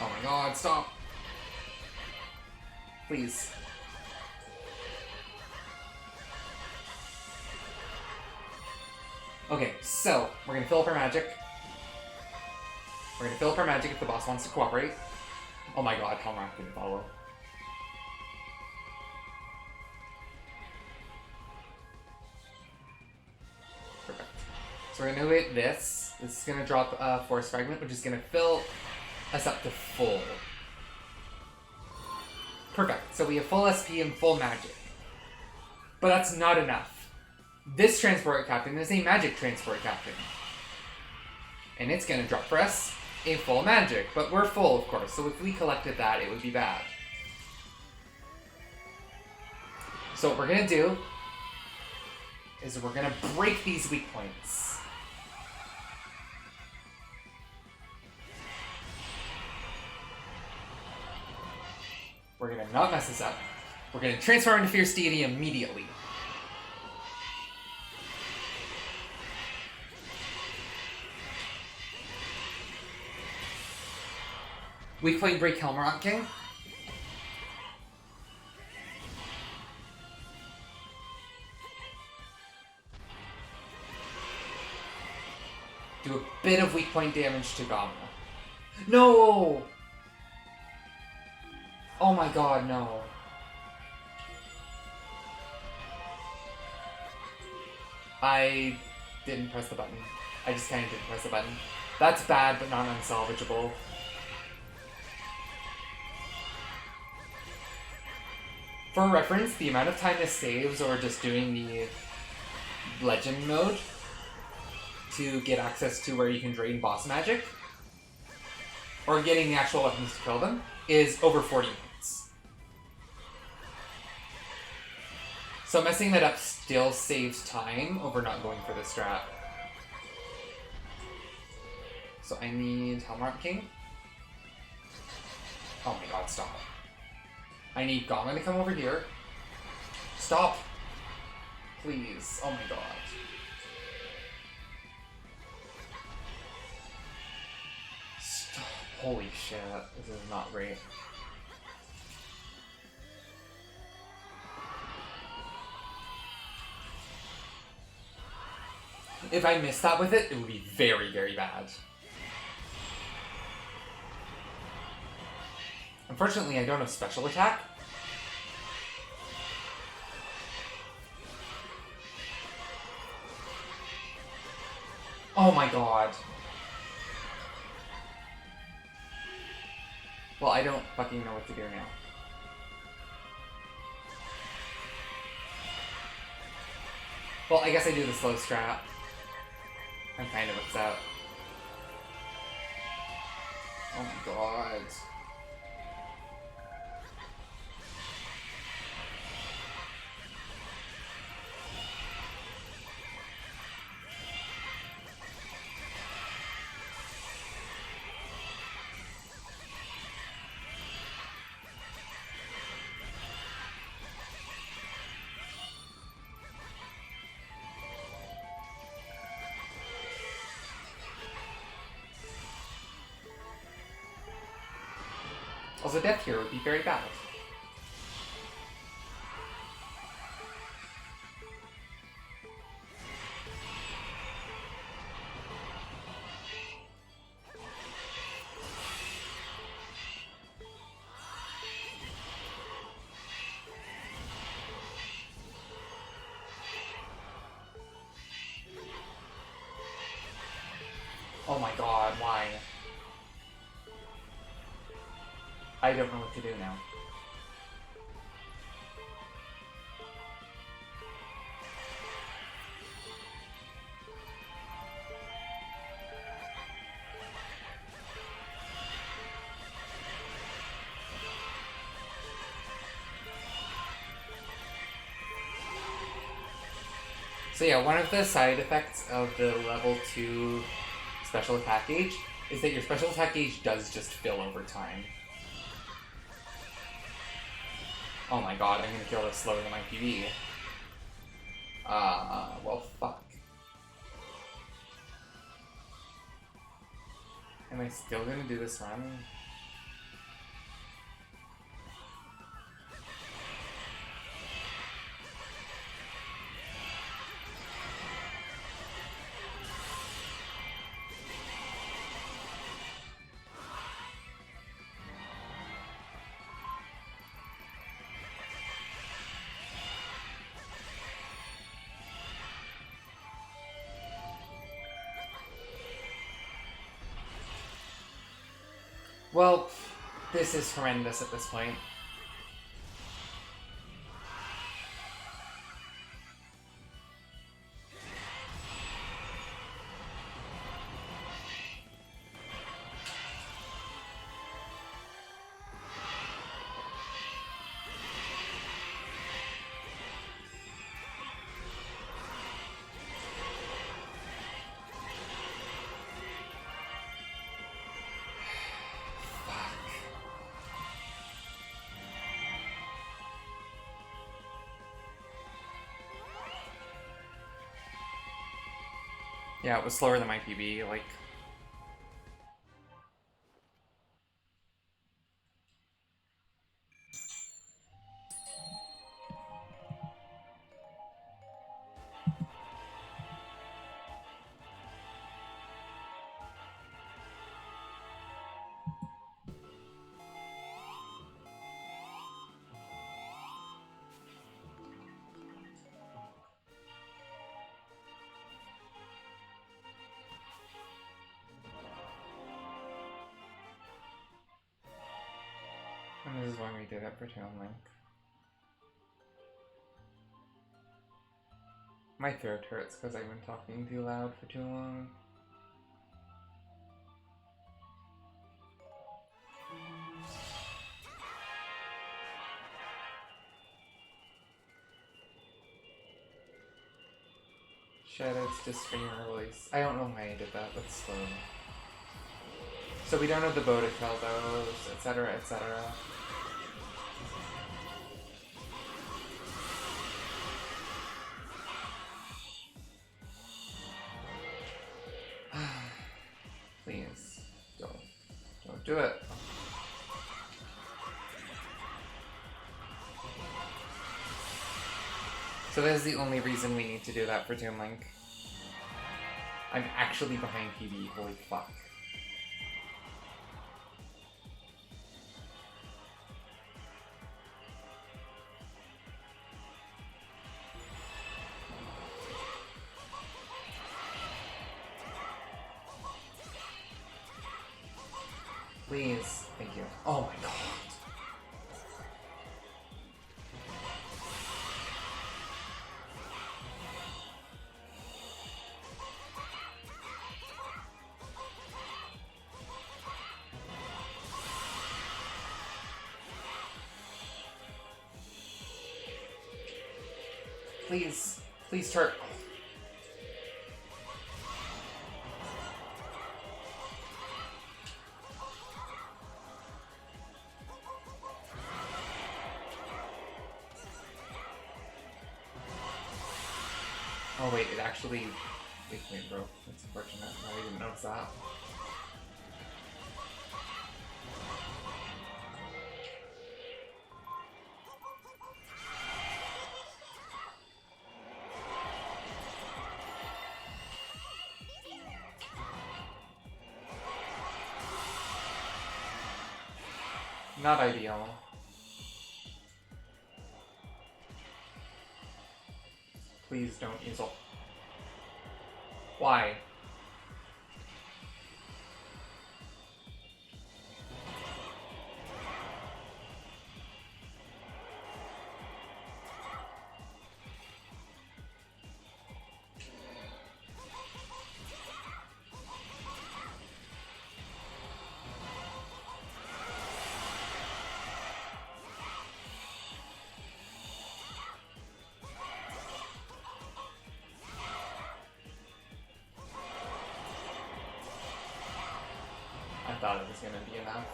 Oh my god, stop. Please. Okay, so, we're gonna fill up our magic. We're gonna fill up our magic if the boss wants to cooperate. Oh my god, Helmrock didn't follow. Perfect. So we're gonna hit this. This is gonna drop a Force Fragment, which is gonna fill us up to full. Perfect. So we have full SP and full magic. But that's not enough. This Transport Captain is a Magic Transport Captain. And it's gonna drop for us a full magic. But we're full, of course, so if we collected that, it would be bad. So what we're gonna do is we're gonna break these weak points. We're gonna not mess this up. We're gonna transform into Fierce Deity immediately. Weak point break Helmrock King. Do a bit of weak point damage to Gamma. No! Oh my god, no. I didn't press the button. I just kinda didn't press the button. That's bad, but not unsalvageable. For reference, the amount of time this saves, or just doing the legend mode to get access to where you can drain boss magic, or getting the actual weapons to kill them, is over 40 minutes. So messing that up still saves time over not going for the strat. So I need Helmrock King. Oh my god, stop. I need Gamma to come over here. Stop! Please. Oh my god. Stop. Holy shit. This is not great. If I missed that with it, it would be very, very bad. Unfortunately, I don't have special attack. Oh my god. Well, I don't fucking know what to do now. Well, I guess I do the slow strat. I'm kind of upset. Oh my god. Also, death here would be very bad. Oh my god, why? I don't know what to do now. So yeah, one of the side effects of the level 2 special attack gauge is that your special attack gauge does just fill over time. Oh my god, I'm gonna kill this slower than my PB. Well, fuck. Am I still gonna do this run? Well, this is horrendous at this point. Yeah, it was slower than my PB, like... And this is why we did that for Toon Link. My throat hurts because I've been talking too loud for too long. Shoutouts to streamer release. I don't know why I did that, but still. So we don't have the bow to kill those, etc., etc. Please, don't do it. So that is the only reason we need to do that for Toon Link. I'm actually behind PB, holy fuck. Please, thank you. Oh my god. Please, please start. Oh wait, it actually... Wait, bro. That's unfortunate. I didn't notice that. Not ideal. Please don't use ult. Why? I thought it was gonna be enough.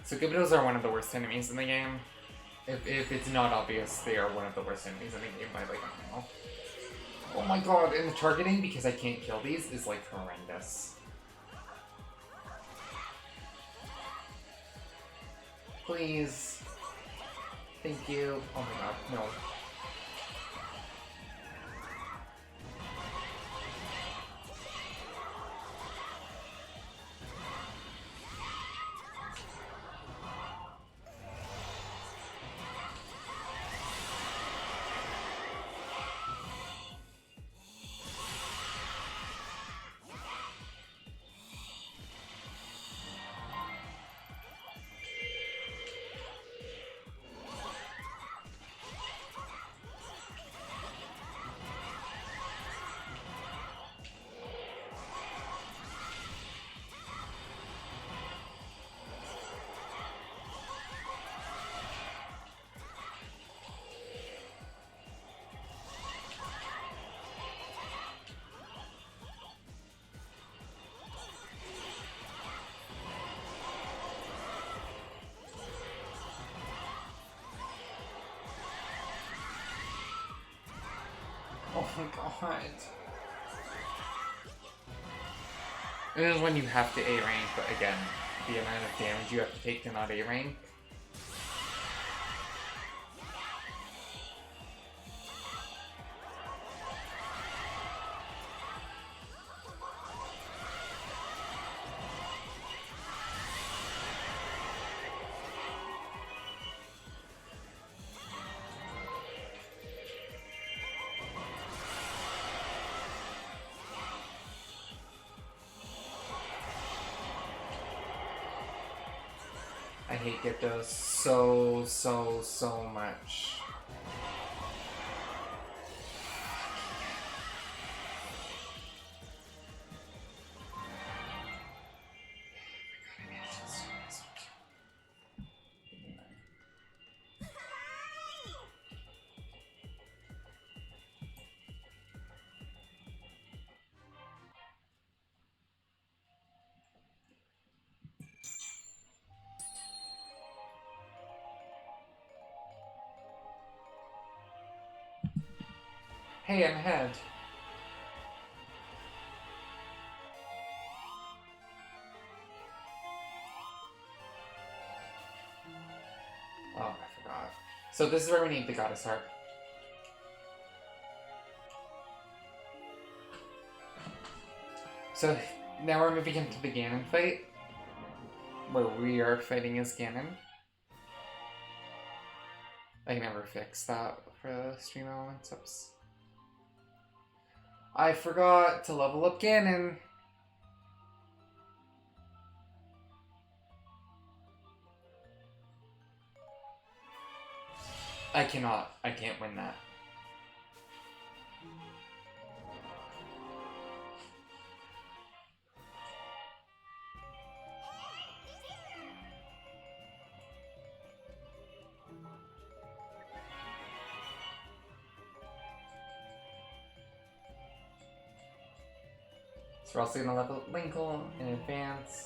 So Gibdos are one of the worst enemies in the game. If it's not obvious, they are one of the worst enemies in the game by like a mile. Oh my god, and the targeting, because I can't kill these, is like horrendous. Please. Thank you. Oh my god, no. Oh my god. It is when you have to A rank, but again, the amount of damage you have to take to not A rank. I hate Gyptos so much. Hey, I'm ahead. Oh, I forgot. So this is where we need the Goddess Heart. So now we're moving into the Ganon fight, where we are fighting as Ganon. I never fixed that for the stream elements. Oops. I forgot to level up Ganon. I can't win that. So we're also gonna level up Linkle in advance.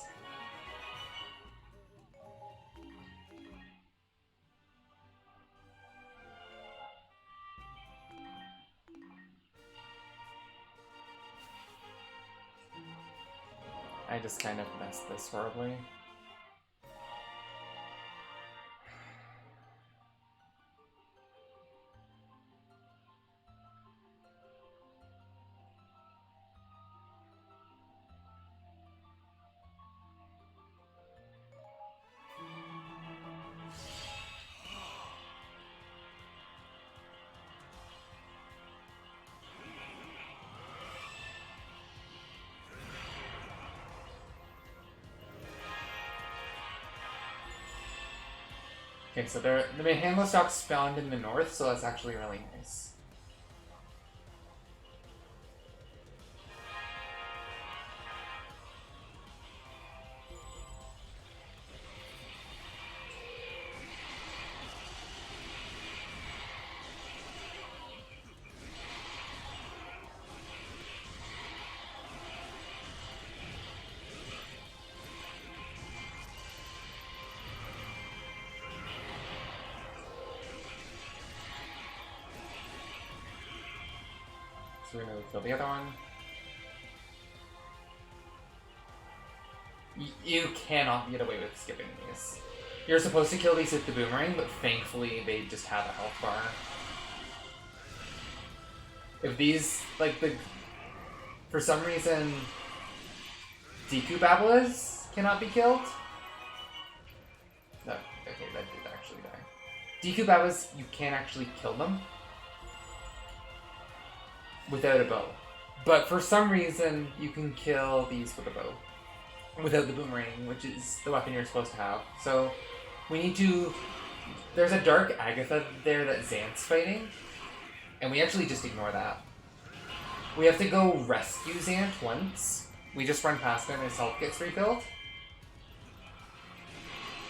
I just kind of messed this horribly. Okay, so the Manhandle stock spawned in the north, so that's actually really nice. So we're gonna kill the other one. You cannot get away with skipping these. You're supposed to kill these with the boomerang, but thankfully they just have a health bar. If these, like for some reason, Deku Babalas cannot be killed. No, okay, that did actually die. Deku Babas, you can't actually kill them without a bow. But for some reason, you can kill these with a bow. Without the boomerang, which is the weapon you're supposed to have. So, we need to... There's a Dark Agatha there that Xant's fighting, and we actually just ignore that. We have to go rescue Xant once. We just run past him and his health gets refilled.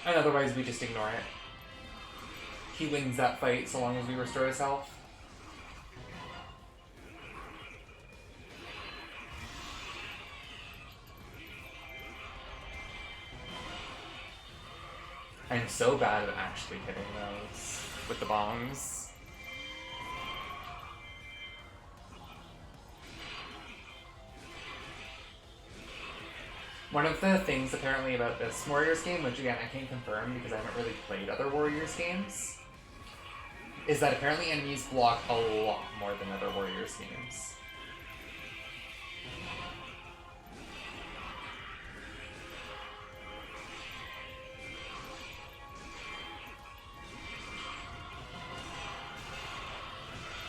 And otherwise we just ignore it. He wins that fight so long as we restore his health. I'm so bad at actually hitting those with the bombs. One of the things apparently about this Warriors game, which again I can't confirm because I haven't really played other Warriors games, is that apparently enemies block a lot more than other Warriors games.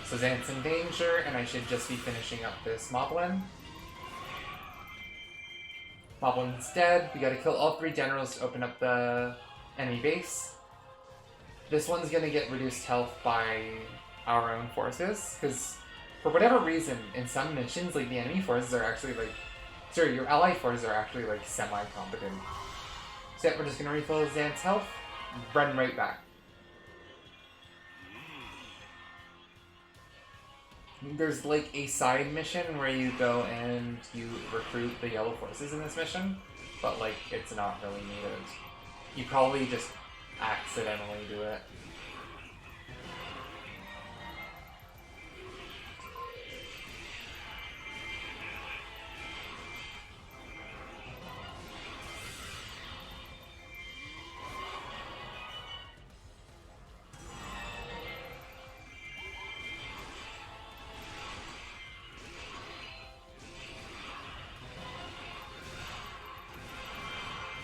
So Xant's in danger, and I should just be finishing up this Moblin. Moblin's dead. We gotta kill all 3 generals to open up the enemy base. This one's gonna get reduced health by our own forces, because for whatever reason, in some missions, like, the enemy forces are actually, like... Sorry, your allied forces are actually, like, semi-competent. So yeah, we're just gonna refill Xant's health, run right back. There's like a side mission where you go and you recruit the yellow forces in this mission, but like it's not really needed. You probably just accidentally do it.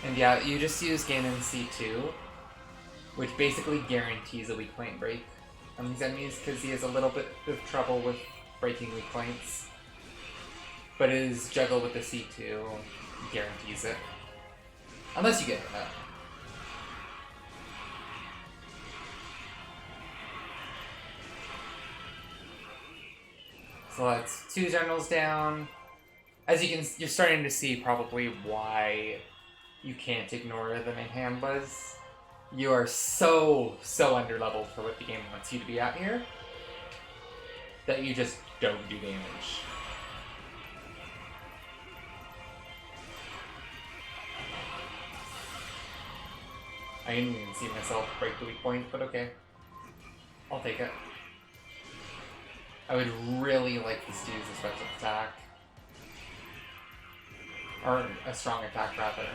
And yeah, you just use Ganon's C2, which basically guarantees a weak point break on these enemies, because he has a little bit of trouble with breaking weak points. But his juggle with the C2 guarantees it. Unless you get hit. So that's 2 generals down. As you're starting to see probably why you can't ignore the Manhandlas. You are so underleveled for what the game wants you to be at here that you just don't do damage. I didn't even see myself break the weak point, but okay. I'll take it. I would really like this to use a special attack. Or a strong attack, rather.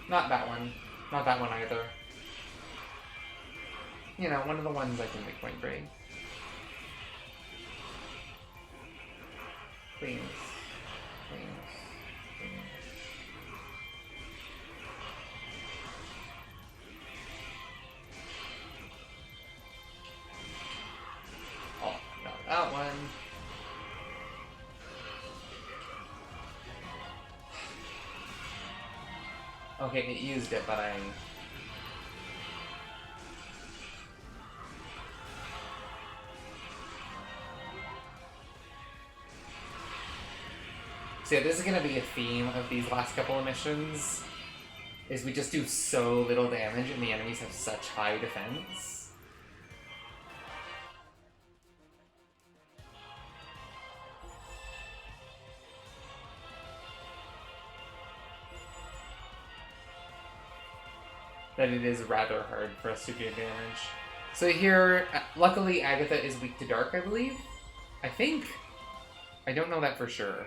Not that one. Not that one either. You know, one of the ones I can make point break. Please. Please. Please. Oh, no, that one. Okay, it used it, but I... So yeah, this is gonna be a theme of these last couple of missions, is we just do so little damage and the enemies have such high defense. That it is rather hard for us to do damage. So here, luckily Agatha is weak to dark, I believe? I think? I don't know that for sure.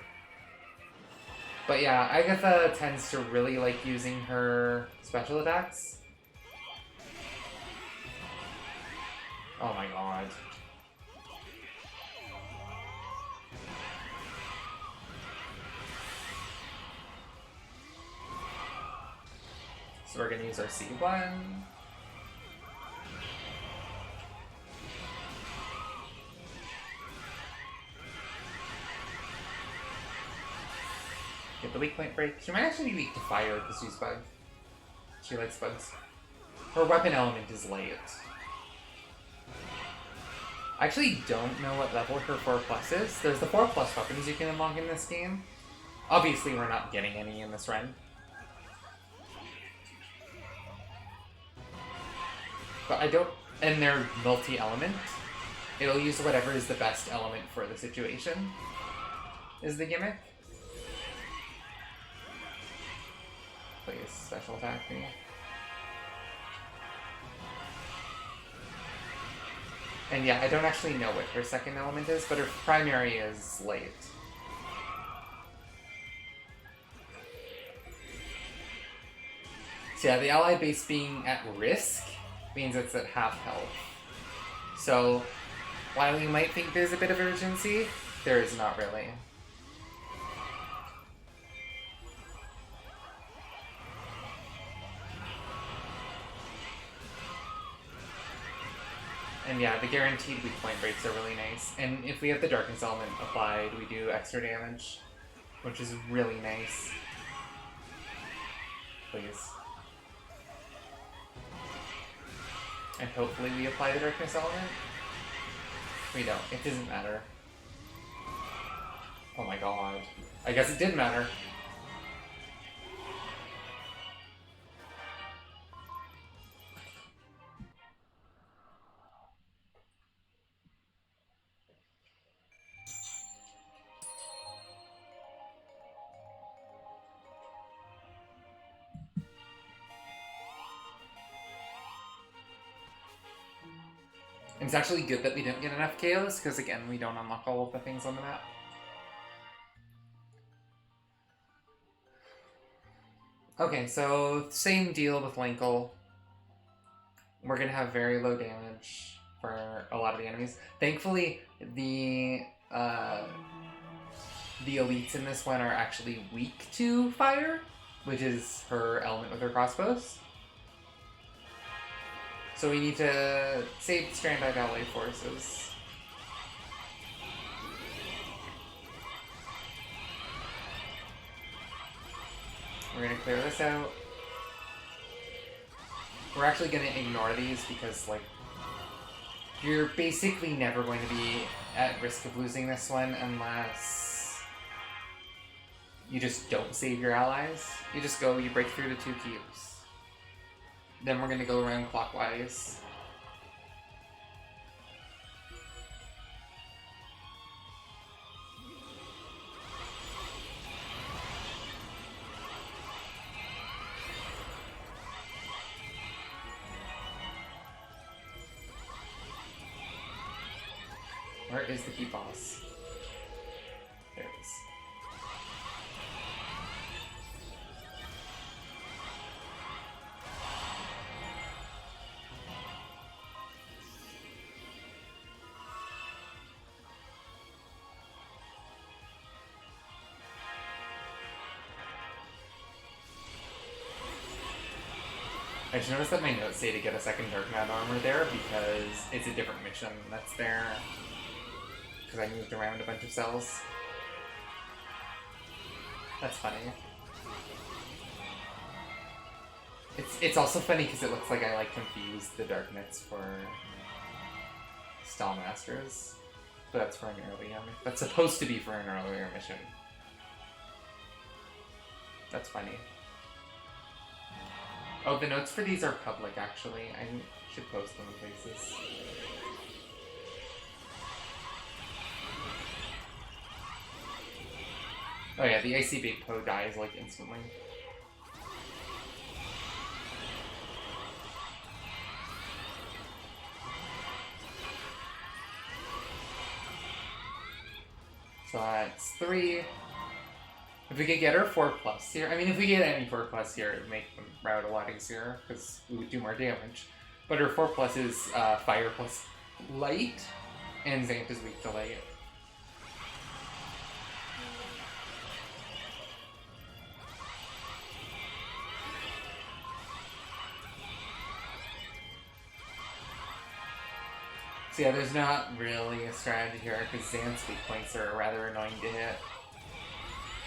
But yeah, Agatha tends to really like using her special attacks. Oh my god. So we're gonna use our C1. Get the weak point break. She might actually be weak to fire because she's bug. She likes bugs. Her weapon element is light. I actually don't know what level her 4+ is. There's the 4+ weapons you can unlock in this game. Obviously, we're not getting any in this run. But I don't... And they're multi-element. It'll use whatever is the best element for the situation, is the gimmick. Please, special attack me. And yeah, I don't actually know what her second element is, but her primary is light. So yeah, the ally base being at risk means it's at half health. So, while you might think there's a bit of urgency, there is not really. And yeah, the guaranteed weak point breaks are really nice. And if we have the darkness element applied, we do extra damage, which is really nice. Please. And hopefully we apply the darkness element. We don't. It doesn't matter. Oh my god. I guess it did matter. It's actually good that we didn't get enough KOs, because again, we don't unlock all of the things on the map. Okay, so same deal with Linkle. We're gonna have very low damage for a lot of the enemies. Thankfully, the elites in this one are actually weak to fire, which is her element with her crossbows. So we need to save standby ballet forces. We're gonna clear this out. We're actually gonna ignore these because, like, you're basically never going to be at risk of losing this one unless you just don't save your allies. You just go, you break through the 2 cubes. Then we're gonna go around clockwise. Where is the key boss? There it is. I just noticed that my notes say to get a second Dark Knight armor there because it's a different mission that's there. Because I moved around a bunch of cells. That's funny. It's also funny because it looks like I like confused the Dark Knights for Stall Masters, but that's for an earlier. That's supposed to be for an earlier mission. That's funny. Oh, the notes for these are public, actually. I should post them in places. Oh yeah, the AC Big Poe dies, like, instantly. So that's 3. If we could get her 4+ here, I mean, if we get any 4+ here, it would make the route a lot easier, because we would do more damage. But her 4+ is Fire plus Light, and Xant is weak to Light. So yeah, there's not really a strategy here, because Xant's weak points are rather annoying to hit.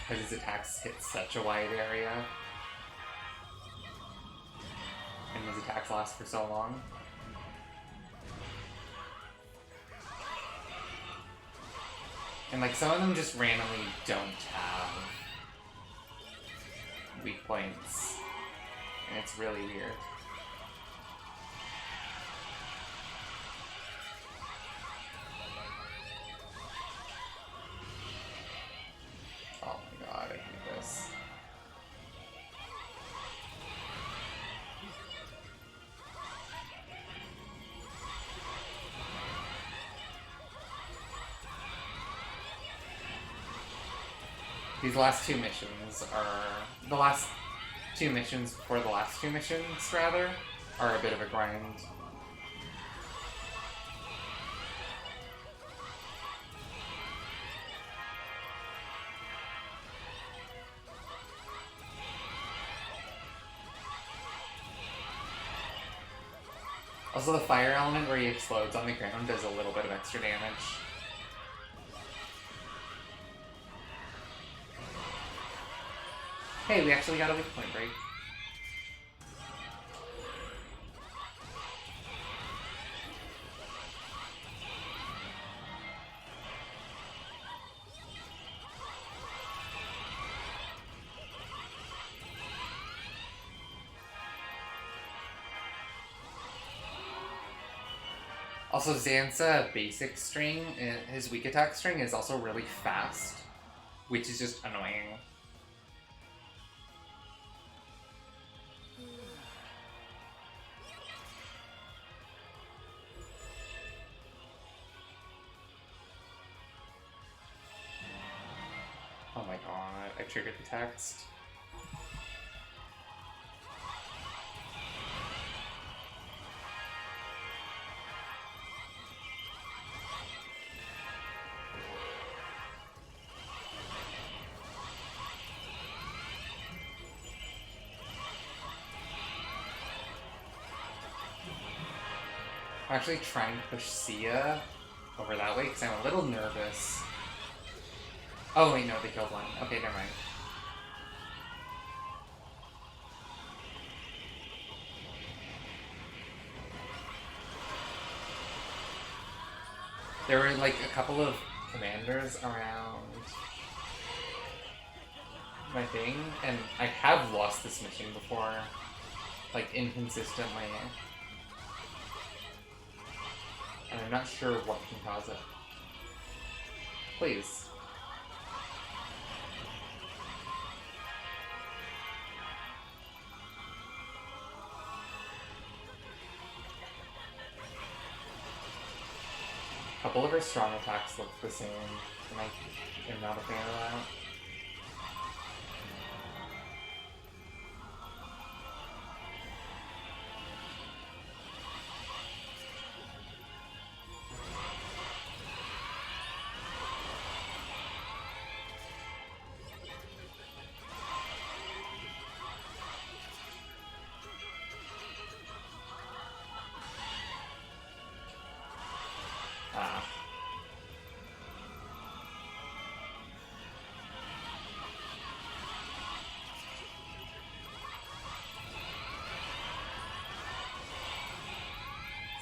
Because his attacks hit such a wide area. And his attacks last for so long. And like, some of them just randomly don't have weak points. And it's really weird. Oh my god, I hate this. These last 2 missions are... The last 2 missions before the last 2 missions, rather, are a bit of a grind. Also, the fire element where he explodes on the ground does a little bit of extra damage. Hey, we actually got a weak point break. Also, Xant's basic string, his weak attack string, is also really fast, which is just annoying. Oh my god, I triggered the text. I'm actually trying to push Sia over that way because I'm a little nervous. Oh wait, no, they killed one. Okay, never mind. There were like a couple of commanders around my thing, and I have lost this mission before, like inconsistently. And I'm not sure what can cause it. Please. A couple of her strong attacks look the same, and I am not a fan of that.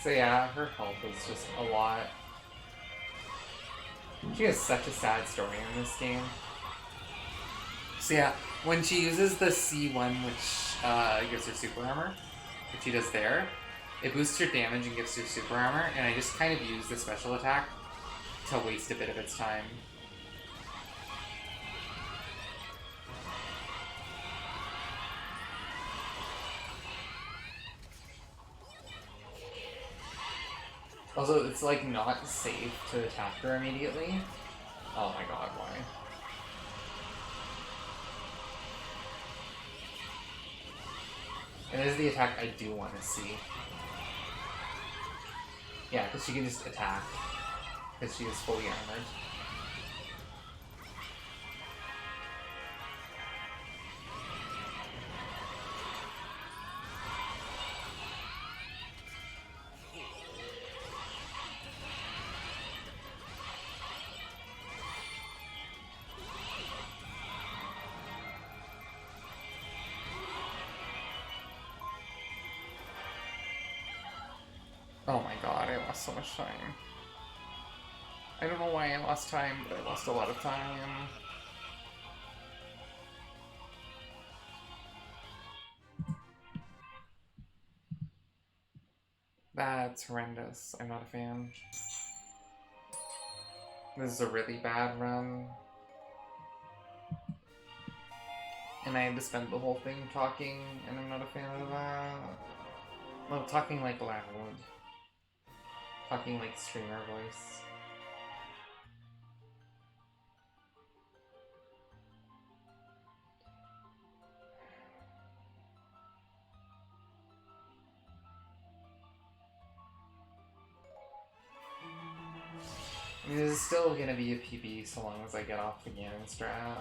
So yeah, her health is just a lot. She has such a sad story in this game. So yeah, when she uses the C1, which gives her super armor, which she does there, it boosts her damage and gives her super armor, and I just kind of use the special attack to waste a bit of its time. Also, it's like not safe to attack her immediately. Oh my god, why? And this is the attack I do want to see. Yeah, because she can just attack. Because she is fully armored. Oh my god, I lost so much time. I don't know why I lost time, but I lost a lot of time. That's horrendous. I'm not a fan. This is a really bad run. And I had to spend the whole thing talking, and I'm not a fan of that. Well, talking like loud. Talking like streamer voice. I mean, this is still gonna be a PB so long as I get off the Ganon strat.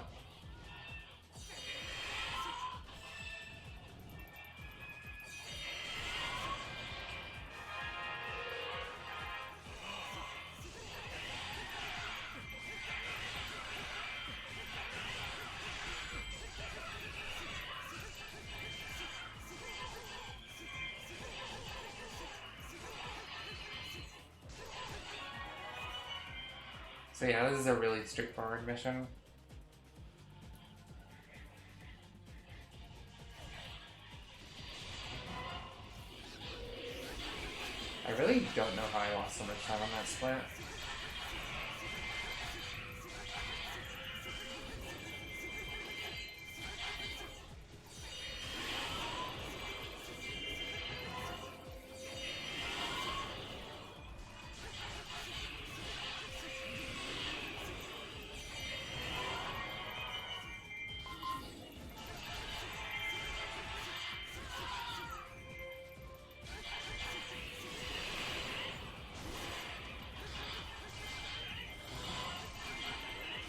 So yeah, this is a really straightforward mission. I really don't know how I lost so much time on that split.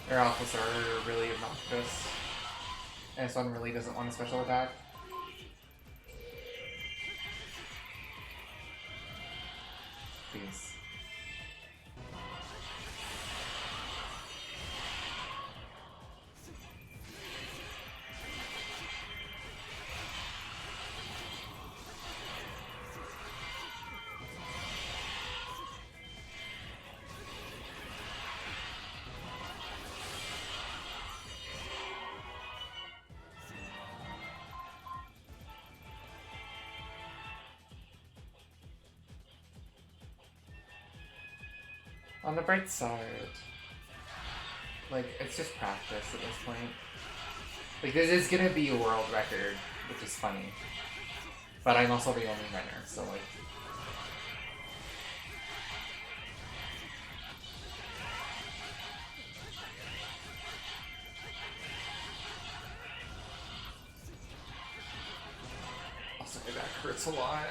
Their alphas are really obnoxious. And this one really doesn't want a special attack. Please. On the bright side, like, it's just practice at this point. Like, this is gonna be a world record, which is funny. But I'm also the only winner, so like... Also, my back hurts a lot.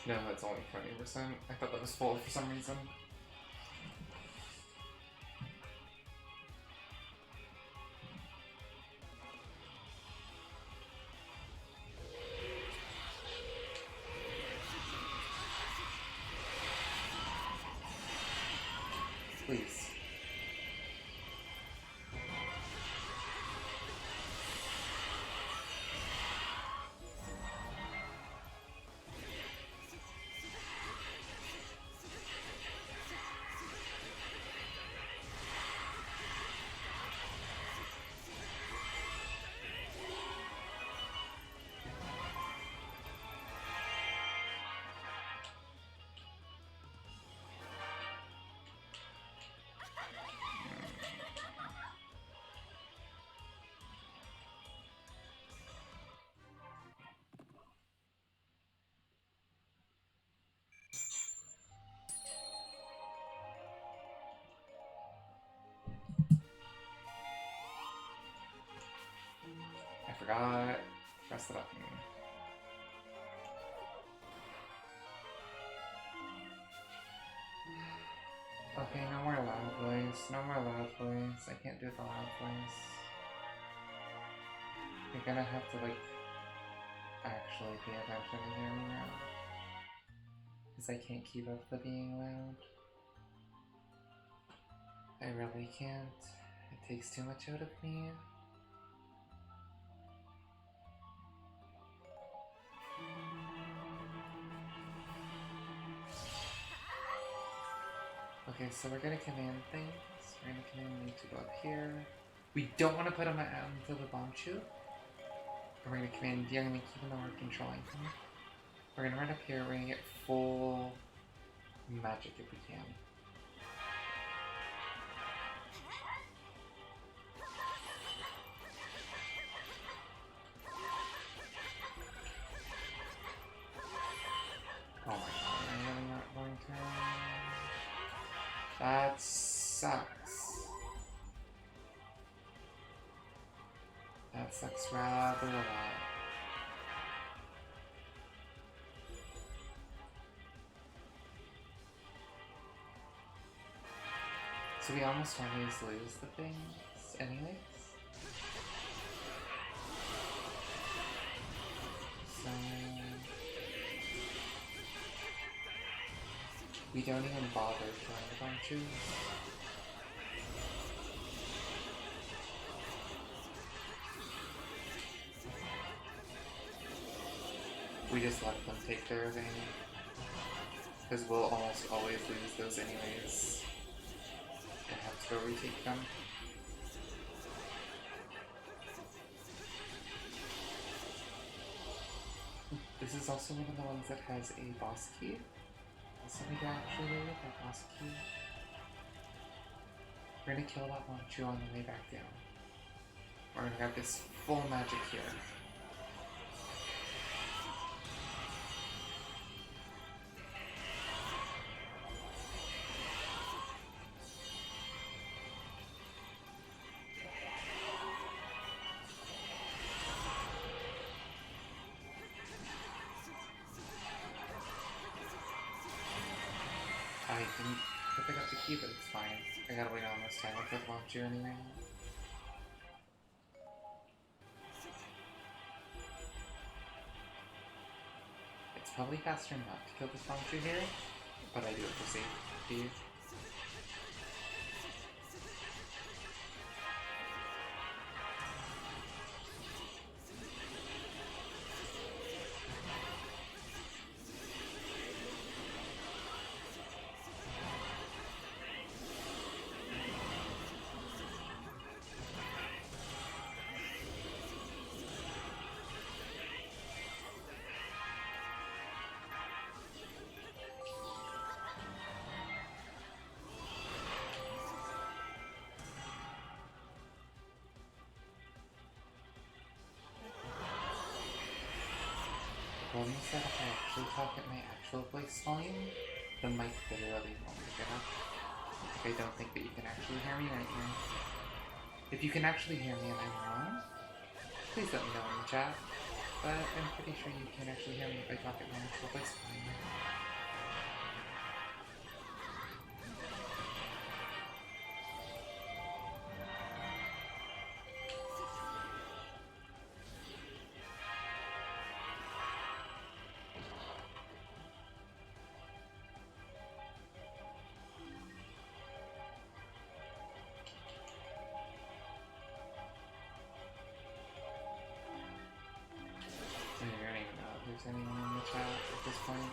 No, it's only 20%. I thought that was full for some reason. Please. I forgot. Press the button. Okay, no more loud voice. No more loud voice. I can't do the loud voice. You're gonna have to, like, actually pay attention to hear me now. Because I can't keep up the being loud. I really can't. It takes too much out of me. Okay, so we're gonna command things. We're gonna command me to go up here. We don't want to put him onto the bomb chute. We're gonna command Young and keep him the we're controlling him. We're gonna run up here, we're gonna get full magic if we can. Oh my god, I'm really not going to. That sucks. That sucks rather a lot. So we almost always lose the things anyways. So we don't even bother trying to find shoes. We just let them take their advantage. Because we'll almost always lose those anyways. And have to go retake them. This is also one of the ones that has a boss key. So we can actually do with that boss key. We're gonna kill that Monchu on the way back down. We're gonna have this full magic here. I didn't pick up the key, but it's fine. I gotta wait on this time with the Monchu anyway. It's probably faster not to kill this Monchu here, but I do it for safety. Well, instead if I actually talk at my actual voice volume, the mic literally won't pick it up. Like, I don't think that you can actually hear me right now. If you can actually hear me and I'm wrong, please let me know in the chat. but I'm pretty sure you can actually hear me if I talk at my actual voice volume. I don't even know if there's anyone in the chat at this point.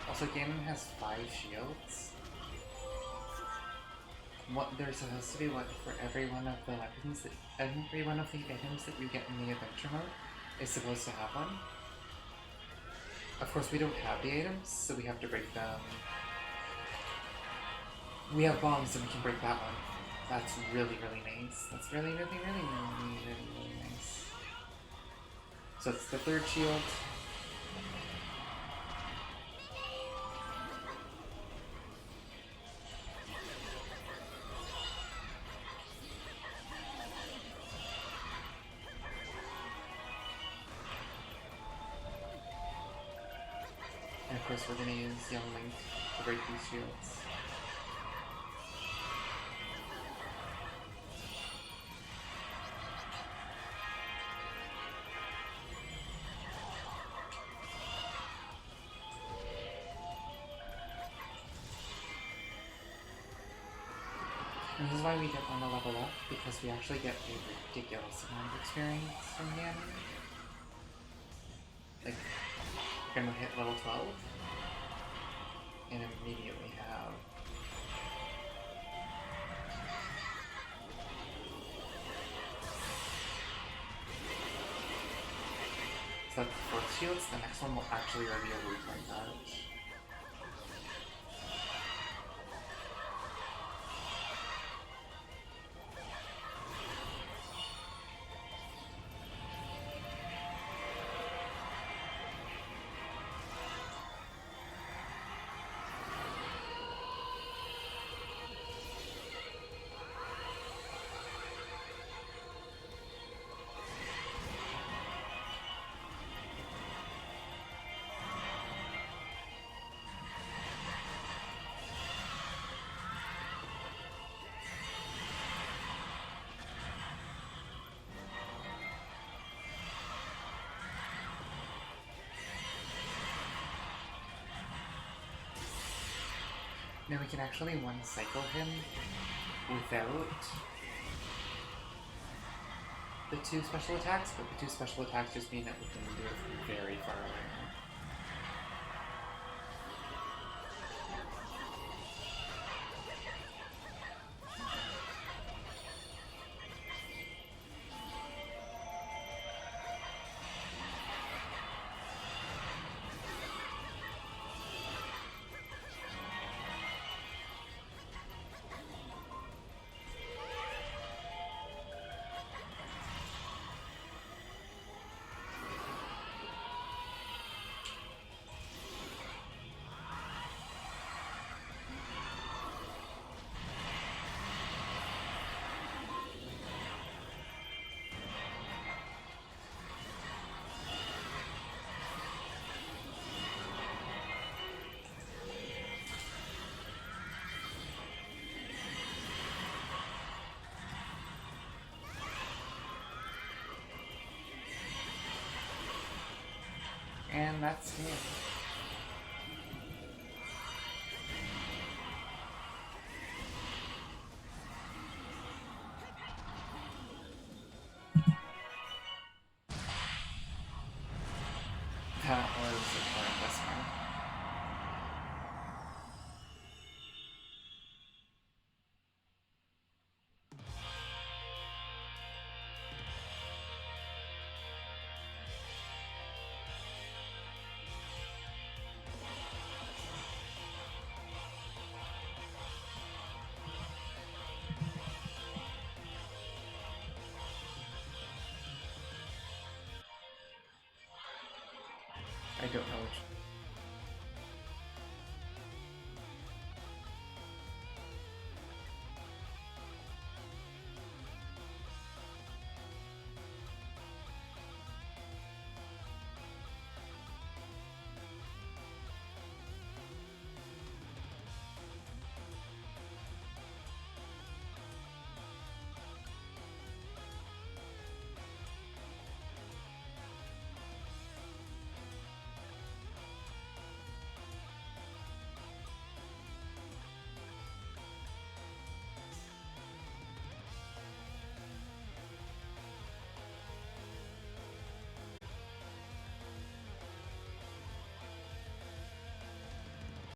Also, Ganon has 5 shields. There's supposed to be one for every one of the weapons that every one of the items that you get in the adventure mode is supposed to have one. Of course, we don't have the items, so we have to break them. We have bombs, and we can break that one. That's really, really nice. That's really, really, really, really, really, really nice. So it's the 3rd shield. And of course we're going to use Young Link to break these shields. And this is why we didn't want to level up, because we actually get a ridiculous amount of experience from the enemy. Like, we're gonna hit level 12, and immediately have so that's the 4th shields. The next one will actually reveal Root Point Dodge. Now we can actually one-cycle him without the 2 special attacks, but the 2 special attacks just mean that we can do it from very far away now. And that's it. That was a horrendous one. I don't know which